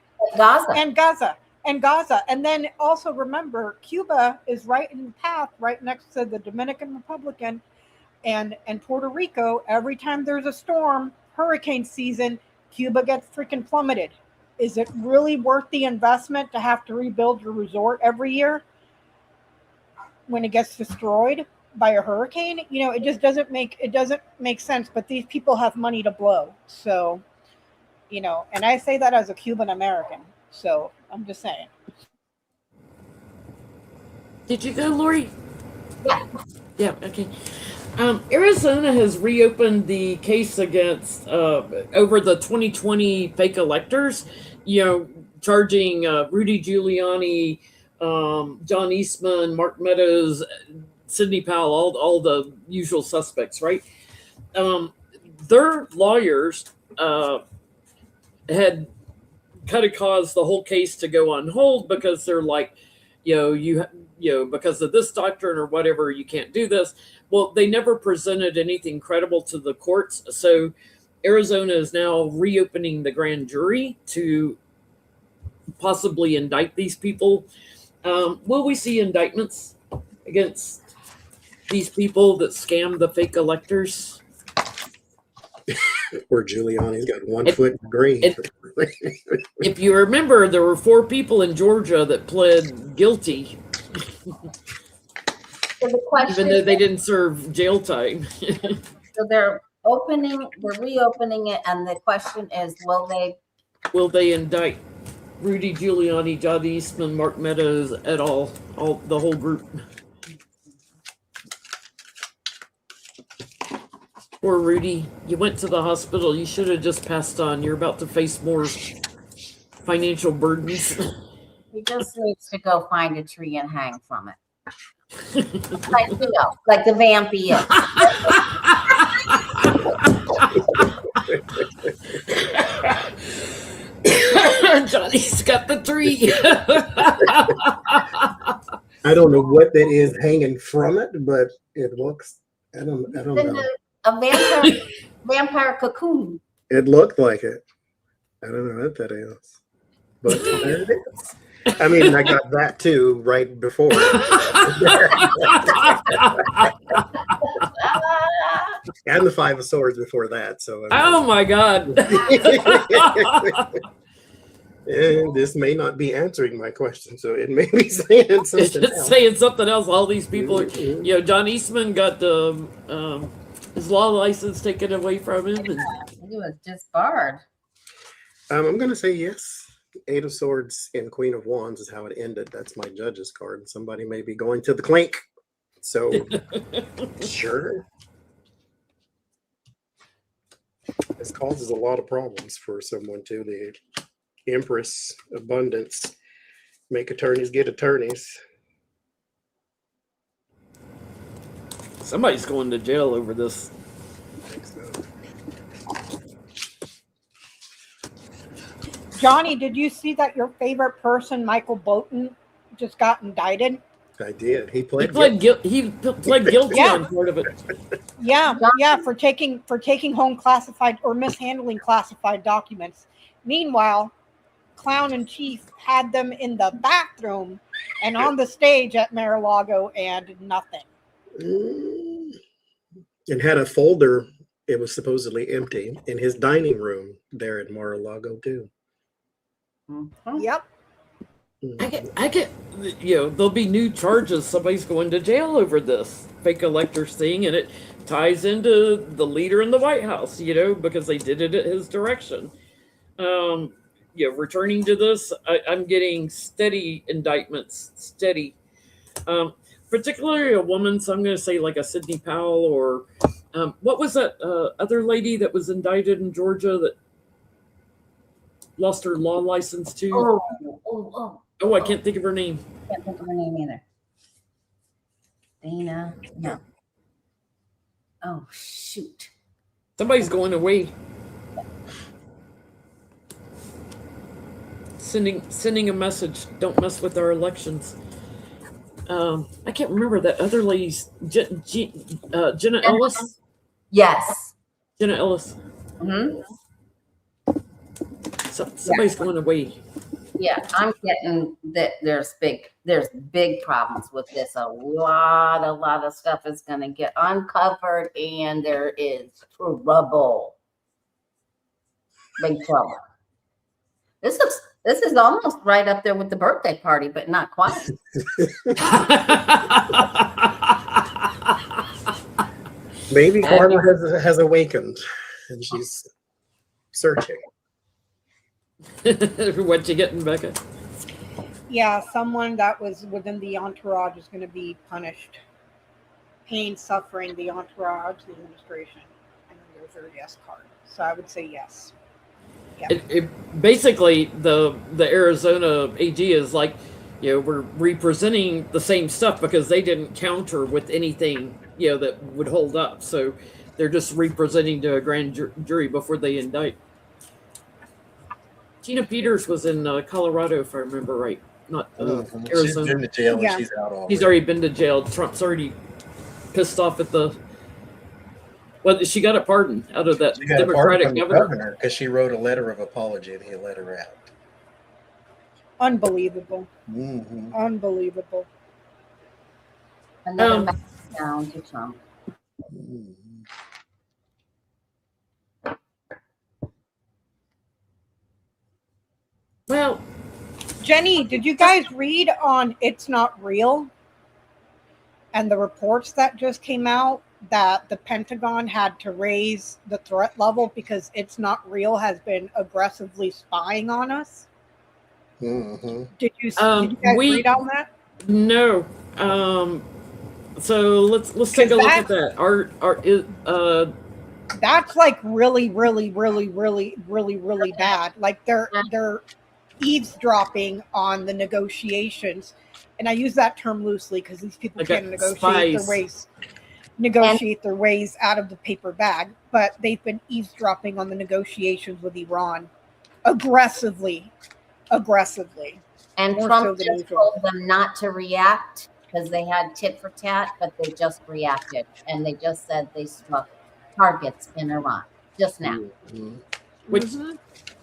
Gaza. And then also remember, Cuba is right in the path, right next to the Dominican Republic and Puerto Rico. Every time there's a storm, hurricane season, Cuba gets freaking plummeted. Is it really worth the investment to have to rebuild your resort every year when it gets destroyed by a hurricane? It just doesn't make sense. But these people have money to blow. So, and I say that as a Cuban American. So I'm just saying. Did you go, Lori? Yeah. Yeah, okay. Arizona has reopened the case against over the 2020 fake electors, charging Rudy Giuliani, John Eastman, Mark Meadows, Sidney Powell, all the usual suspects, right? Their lawyers had kind of caused the whole case to go on hold because they're like, because of this doctrine or whatever, you can't do this. Well, they never presented anything credible to the courts. So Arizona is now reopening the grand jury to possibly indict these people. Will we see indictments against these people that scammed the fake electors? Where Giuliani's got 1 foot in green. If you remember, there were 4 people in Georgia that pled guilty, So the question even though they didn't serve jail time. so they're reopening it, and the question is, will they? Will they indict Rudy Giuliani, John Eastman, Mark Meadows, et al., the whole group? Poor Rudy, you went to the hospital. You should have just passed on. You're about to face more financial burdens. He just needs to go find a tree and hang from it. Like the vampy is. Johnny's got the tree. I don't know what that is hanging from it, but it looks. I don't know. A vampire cocoon. It looked like it. I don't know what that is, but there it is. I mean, I got that too right before. And the 5 of Swords before that. So. Oh my God. And this may not be answering my question, so it may be saying something It's else. saying something else. All these people, John Eastman got the his law license taken away from him. And He was just barred. I'm going to say yes. 8 of Swords and Queen of Wands is how it ended. That's my judge's card. Somebody may be going to the clink. So, sure. This causes a lot of problems for someone too. The Empress, abundance, make attorneys get attorneys. somebody's going to jail over this. Johnny, did you see that your favorite person, Michael Bolton, just got indicted? I did. He He pled pled guilty. He pled guilty Yeah. on part of it. Yeah, for taking home classified or mishandling classified documents. Meanwhile, Clown in Chief had them in the bathroom and on the stage at Mar-a-Lago and nothing. And had a folder it was supposedly empty in his dining room there in Mar-a-Lago too. Mhm. Yep. I get, there'll be new charges. Somebody's going to jail over this fake electors thing, and it ties into the leader in the White House, because they did it at his direction. Returning to this, I'm getting steady indictments, steady. Particularly a woman, so I'm going to say like a Sidney Powell or what was that other lady that was indicted in Georgia that lost her law license too? Oh, I can't think of her name. can't think of her name either. Dana, no. Oh, shoot. Somebody's going away. Sending a message. Don't mess with our elections. I can't remember that other lady's Jenna Ellis. Yes. Jenna Ellis. Hmm. Somebody's going away. Yeah, I'm getting that there's big problems with this. A lot of stuff is going to get uncovered, and there is trouble. Big trouble. This is almost right up there with the birthday party, but not quite. Maybe Karma has awakened and she's searching. What you getting, Becca? Yeah, someone that was within the entourage is going to be punished. Pain, suffering, the entourage, the administration, and then there's their yes card. So I would say yes. Yeah. Basically, the Arizona AG is like, we're representing the same stuff because they didn't counter with anything, that would hold up. So they're just representing to a grand jury before they indict. Tina Peters was in Colorado, if I remember right, not She's Arizona. been to jail Yeah. and she's out already. He's already been to jail. Trump's already pissed off at the. Well, she got a pardon out of that She got a pardon Democratic from the governor because she wrote a letter of apology and he let her out. Unbelievable. Mm-hmm. Unbelievable. Another message down to Trump. Mm-hmm. Well, Jenny, did you guys read on It's Not Real and the reports that just came out that the Pentagon had to raise the threat level because It's Not Real has been aggressively spying on us? Mm-hmm. Did you guys read on that? no. So let's take a look at that. That's like really, really, really, really, really, really bad. Like they're eavesdropping on the negotiations, and I use that term loosely because these people Okay, can't negotiate spies. their ways out of the paper bag. But they've been eavesdropping on the negotiations with Iran aggressively. And More Trump so than just usual. told them not to react because they had tit for tat, but they just reacted. And they just said they struck targets in Iran just now. Mm-hmm. Which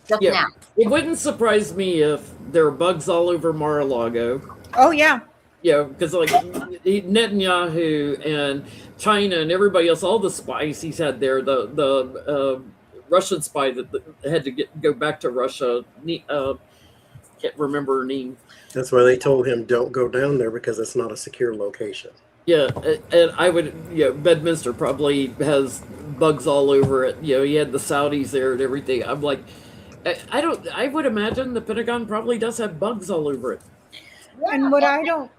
Just Yeah. now. it wouldn't surprise me if there are bugs all over Mar-a-Lago. Oh yeah, Because like Netanyahu and China and everybody else, all the spies he's had there, the Russian spy that had to go back to Russia, can't remember her name. That's why they told him don't go down there because it's not a secure location. Yeah, and I would, Bedminster probably has bugs all over it. He had the Saudis there and everything. I'm like, I would imagine the Pentagon probably does have bugs all over it. and what I don't,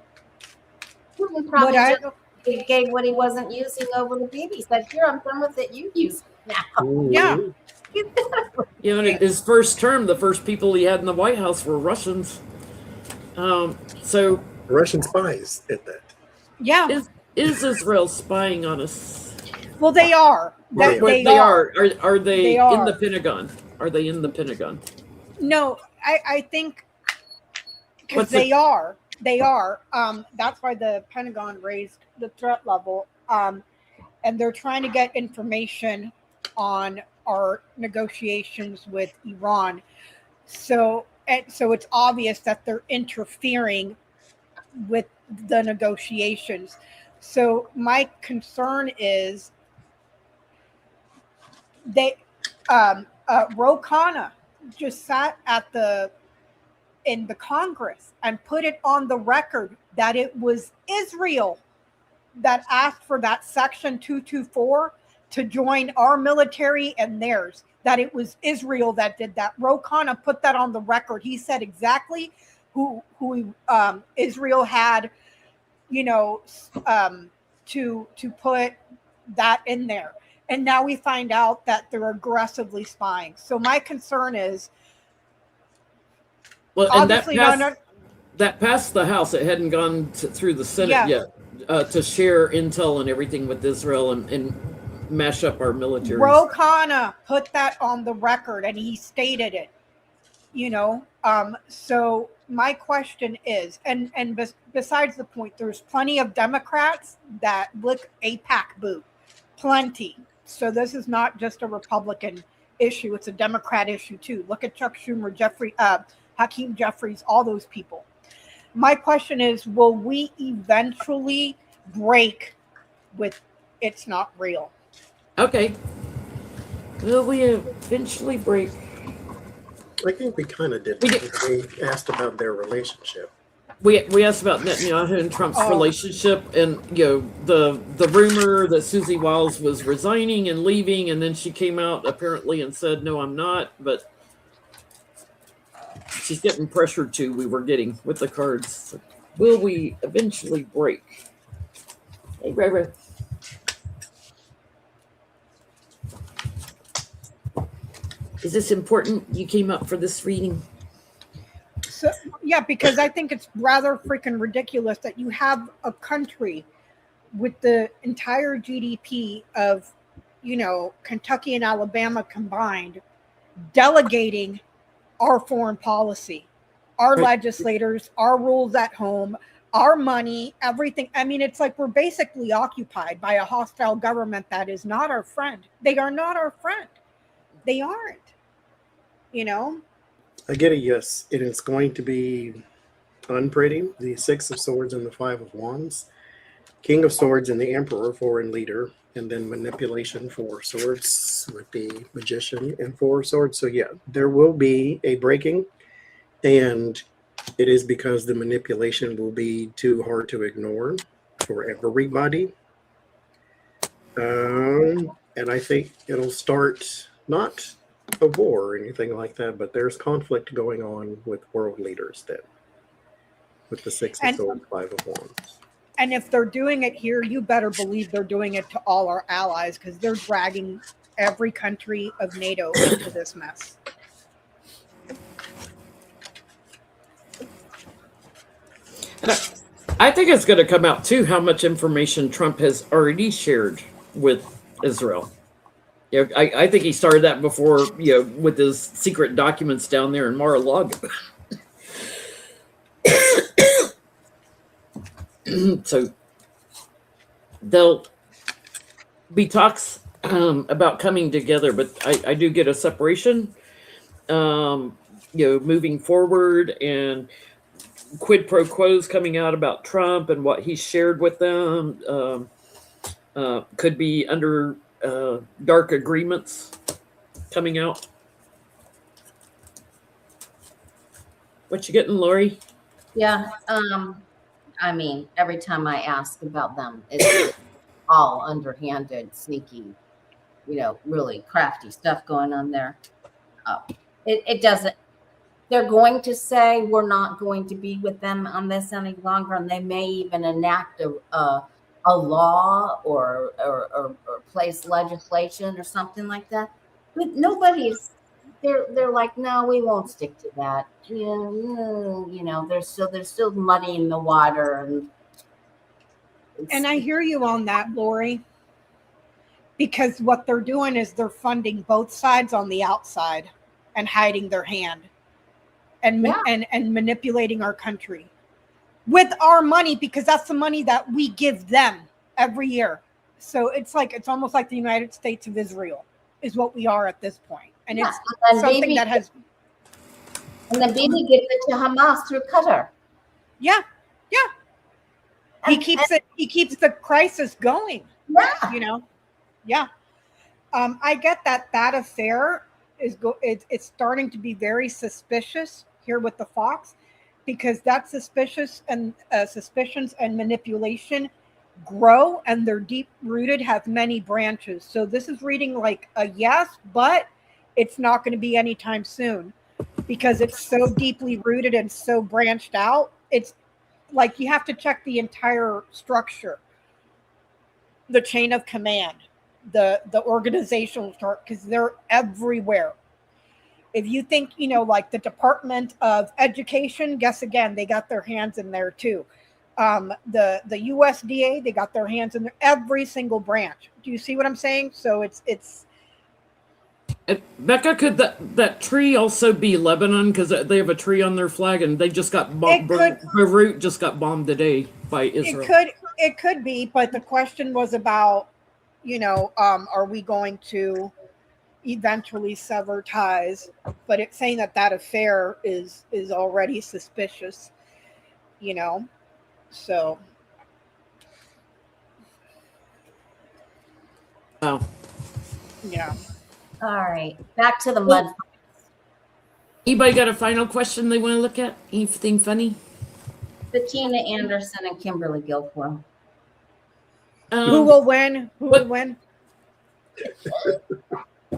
Putin probably what I just gave what he wasn't using over the baby. He said, here, I'm done with it. You use it now. Yeah. And in his first term, the first people he had in the White House were Russians. So Russian spies did that. yeah. is Israel spying on us? Well, they are. Well, They are. Are they They in are. the Pentagon? Are they in the Pentagon? No, I think because What's they are. They are. That's why the Pentagon raised the threat level. And they're trying to get information on our negotiations with Iran. So it's obvious that they're interfering with the negotiations. So my concern is they Ro Khanna just sat in the Congress and put it on the record that it was Israel that asked for that Section 224 to join our military and theirs, that it was Israel that did that. Ro Khanna put that on the record. He said exactly who Israel had, to put that in there. And now we find out that they're aggressively spying. So my concern is, Well, and obviously, that passed the House. It hadn't gone through the Senate yet to share intel and everything with Israel and mash up our military. Ro Khanna put that on the record, and he stated it. So my question is, and besides the point, there's plenty of Democrats that look AIPAC boot, plenty. So this is not just a Republican issue; it's a Democrat issue too. Look at Chuck Schumer, Hakeem Jeffries, all those people. My question is, will we eventually break with it's not real? Okay. Will we eventually break? I think we kind of did. We asked about their relationship. We asked about Netanyahu and Trump's relationship, and the rumor that Susie Wiles was resigning and leaving, and then she came out apparently and said, "No, I'm not," but she's getting pressured to. We were getting with the cards. So, will we eventually break? Hey, Reverend. Is this important? You came up for this reading. So, yeah, because I think it's rather freaking ridiculous that you have a country with the entire GDP of, Kentucky and Alabama combined, delegating our foreign policy, our legislators, our rules at home, our money, everything. I mean, it's like we're basically occupied by a hostile government that is not our friend. They are not our friend. They aren't, I get a yes. It is going to be unpretty. The Six of Swords and the Five of Wands. King of Swords and the Emperor, foreign leader. And then manipulation, 4 swords with the Magician and 4 swords. So yeah, there will be a breaking. And it is because the manipulation will be too hard to ignore for everybody. And I think it'll start not a war or anything like that, but there's conflict going on with world leaders then, with the Six of Swords, 5 of Wands. And if they're doing it here, you better believe they're doing it to all our allies, because they're dragging every country of NATO into this mess. I think it's going to come out too how much information Trump has already shared with Israel. I think he started that before, with his secret documents down there in Mar-a-Lago. So there'll be talks about coming together, but I do get a separation, moving forward, and quid pro quos coming out about Trump and what he shared with them. Could be under dark agreements coming out. What you getting, Lori? Yeah. I mean, every time I ask about them, it's all underhanded, sneaky, really crafty stuff going on there. It doesn't. They're going to say we're not going to be with them on this any longer, and they may even enact a law or place legislation or something like that. But nobody's. They're like, no, we won't stick to that. There's still muddy in the water, and I hear you on that, Lori. Because what they're doing is they're funding both sides on the outside and hiding their hand, and manipulating our country with our money, because that's the money that we give them every year. So it's almost like the United States of Israel is what we are at this point. And it's something that has. And then Bibi gives it to Hamas through Qatar. Yeah. He keeps the crisis going. Yeah. Yeah. I get that affair it's starting to be very suspicious here with the Fox, because that suspicions and manipulation grow, and they're deep rooted, have many branches. So this is reading like a yes, but it's not going to be anytime soon because it's so deeply rooted and so branched out. It's like you have to check the entire structure, the chain of command, the organizational chart, because they're everywhere. If you think, like the Department of Education, guess again, they got their hands in there too. The USDA, they got their hands in there, every single branch. Do you see what I'm saying? So it's Becca, could that tree also be Lebanon? Because they have a tree on their flag, and they just got bombed. Beirut just got bombed today by Israel. It could be, but the question was about, are we going to eventually sever ties? But it's saying that affair is already suspicious, so. Wow. Yeah. All right, back to the mud. Anybody got a final question they want to look at? Anything funny? Bettina Anderson and Kimberly Guilfoyle. Who will win? Who will win?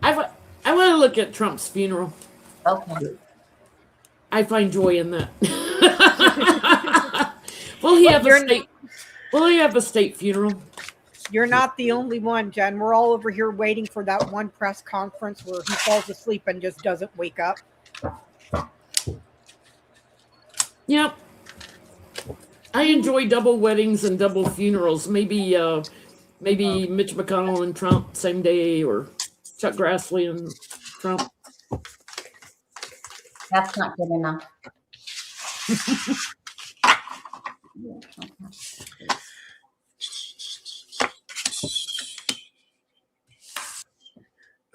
I want to look at Trump's funeral. Okay. I find joy in that. Will he have a state funeral? You're not the only one, Jen. We're all over here waiting for that one press conference where he falls asleep and just doesn't wake up. Yep. I enjoy double weddings and double funerals. Maybe Mitch McConnell and Trump same day, or Chuck Grassley and Trump. That's not good enough.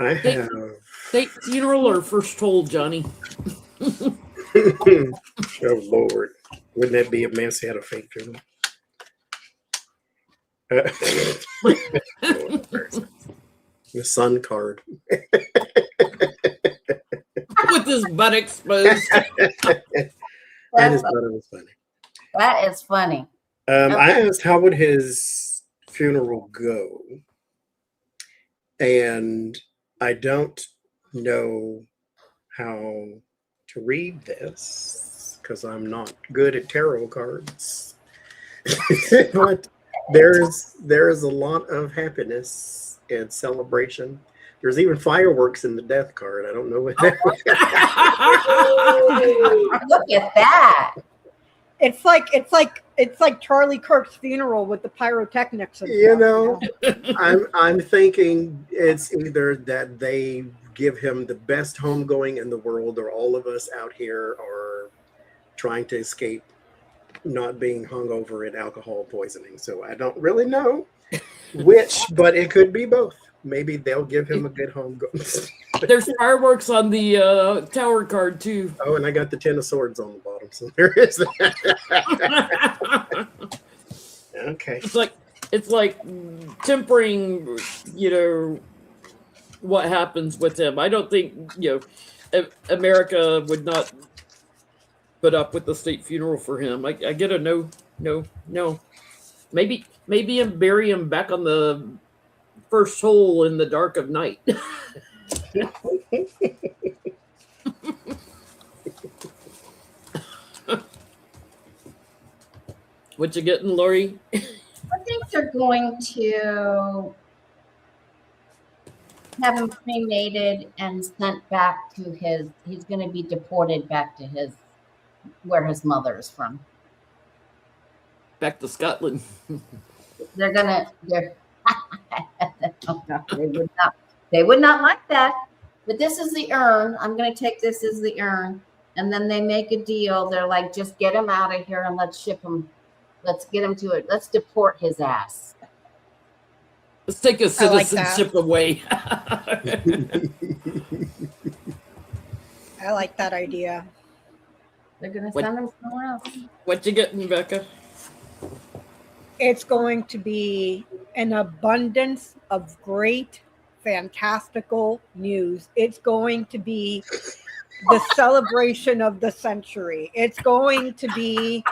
I have State funeral or first toll, Johnny? oh Lord, wouldn't that be a mess? Had a fake funeral. The sun card With his butt exposed. and his brother was funny. That is funny. I asked how would his funeral go, and I don't know how to read this because I'm not good at tarot cards. But there's a lot of happiness and celebration. There's even fireworks in the death card. I don't know what that Look at that. It's like Charlie Kirk's funeral with the pyrotechnics and stuff, I'm thinking it's either that they give him the best homegoing in the world, or all of us out here are trying to escape not being hungover and alcohol poisoning. So I don't really know which, but it could be both. Maybe they'll give him a good homegoing. There's fireworks on the tower card too. Oh, and I got the 10 of swords on the bottom, so there is that. Okay. It's like tempering, what happens with him. I don't think, America would not put up with the state funeral for him. I get a no. Maybe bury him back on the first hole in the dark of night. What you getting, Lori? I think they're going to have him cremated and sent back to he's going to be deported back to where his mother is from. Back to Scotland. They would not like that. But this is the urn. I'm going to take this as the urn. And then they make a deal. They're like, just get him out of here and let's ship him. Let's get him to it. Let's deport his ass. Let's take his citizenship away. I like that idea. They're going to send him somewhere else. What you getting, Becca? It's going to be an abundance of great fantastical news. It's going to be the celebration of the century. It's going to be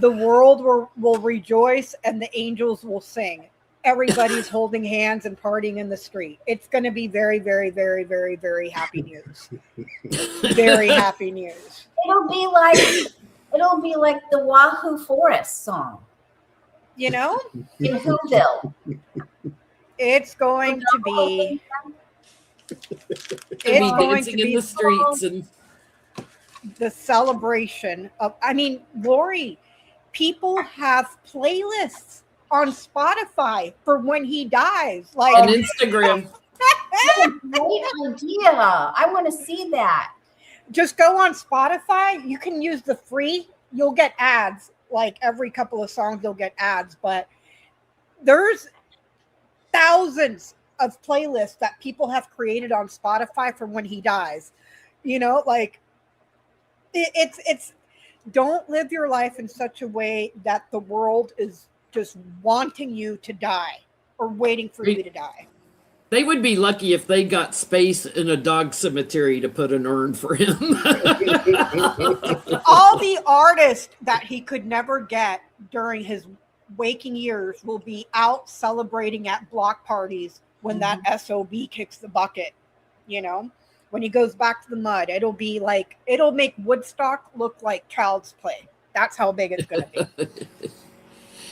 the world will rejoice and the angels will sing. Everybody's holding hands and partying in the street. It's going to be very, very, very, very, very happy news. Very happy news. It'll be like the Wahoo Forest song You know, in Whoville. it's going to be. And It's be going dancing to in be the streets and the celebration of. I mean, Lori, people have playlists on Spotify for when he dies. and Like, Instagram. Great idea. I want to see that. just go on Spotify. You can use the free. You'll get ads. Like every couple of songs, you'll get ads. But there's thousands of playlists that people have created on Spotify for when he dies. You know, like it's don't live your life in such a way that the world is just wanting you to die or waiting for you to die. They would be lucky if they got space in a dog cemetery to put an urn for him. All the artists that he could never get during his waking years will be out celebrating at block parties when that SOB kicks the bucket. You know, when he goes back to the mud, it'll make Woodstock look like Child's Play. That's how big it's going to be.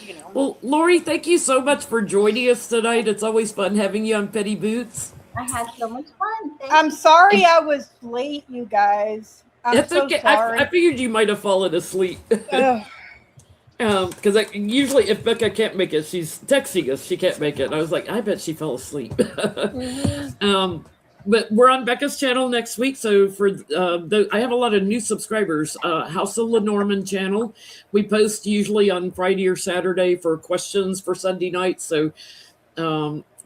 You know. Well, Lori, thank you so much for joining us tonight. It's always fun having you on Petty Boots. I had so much fun. Thank I'm you. sorry I was late, you guys. I'm It's so okay. sorry. I figured you might have fallen asleep. Ugh. Because usually if Becca can't make it, she's texting us. She can't make it. And I was like, I bet she fell asleep. But we're on Becca's channel next week. So I have a lot of new subscribers. House of Lenormand channel. We post usually on Friday or Saturday for questions for Sunday night. So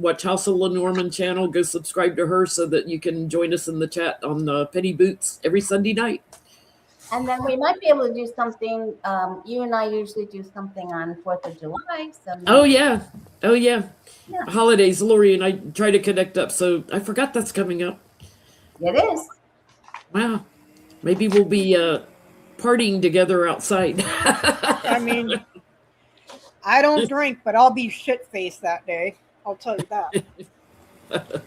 watch House of Lenormand channel. Go subscribe to her so that you can join us in the chat on the Petty Boots every Sunday night. And then we might be able to do something. You and I usually do something on 4th of July. So Oh yeah. Yeah. Holidays, Lori and I try to connect up. So I forgot that's coming up. It is. Wow. Maybe we'll be partying together outside. I mean, I don't drink, but I'll be shit-faced that day. I'll tell you that.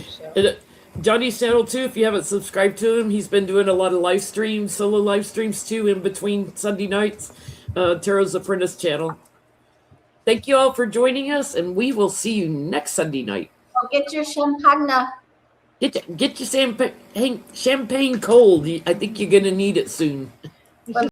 So, Johnny's channel too, if you haven't subscribed to him, he's been doing a lot of live streams, solo live streams too, in between Sunday nights. Tarot's Apprentice channel. Thank you all for joining us, and we will see you next Sunday night. Well, get your champagne. Get your champagne cold. I think you're gonna need it soon.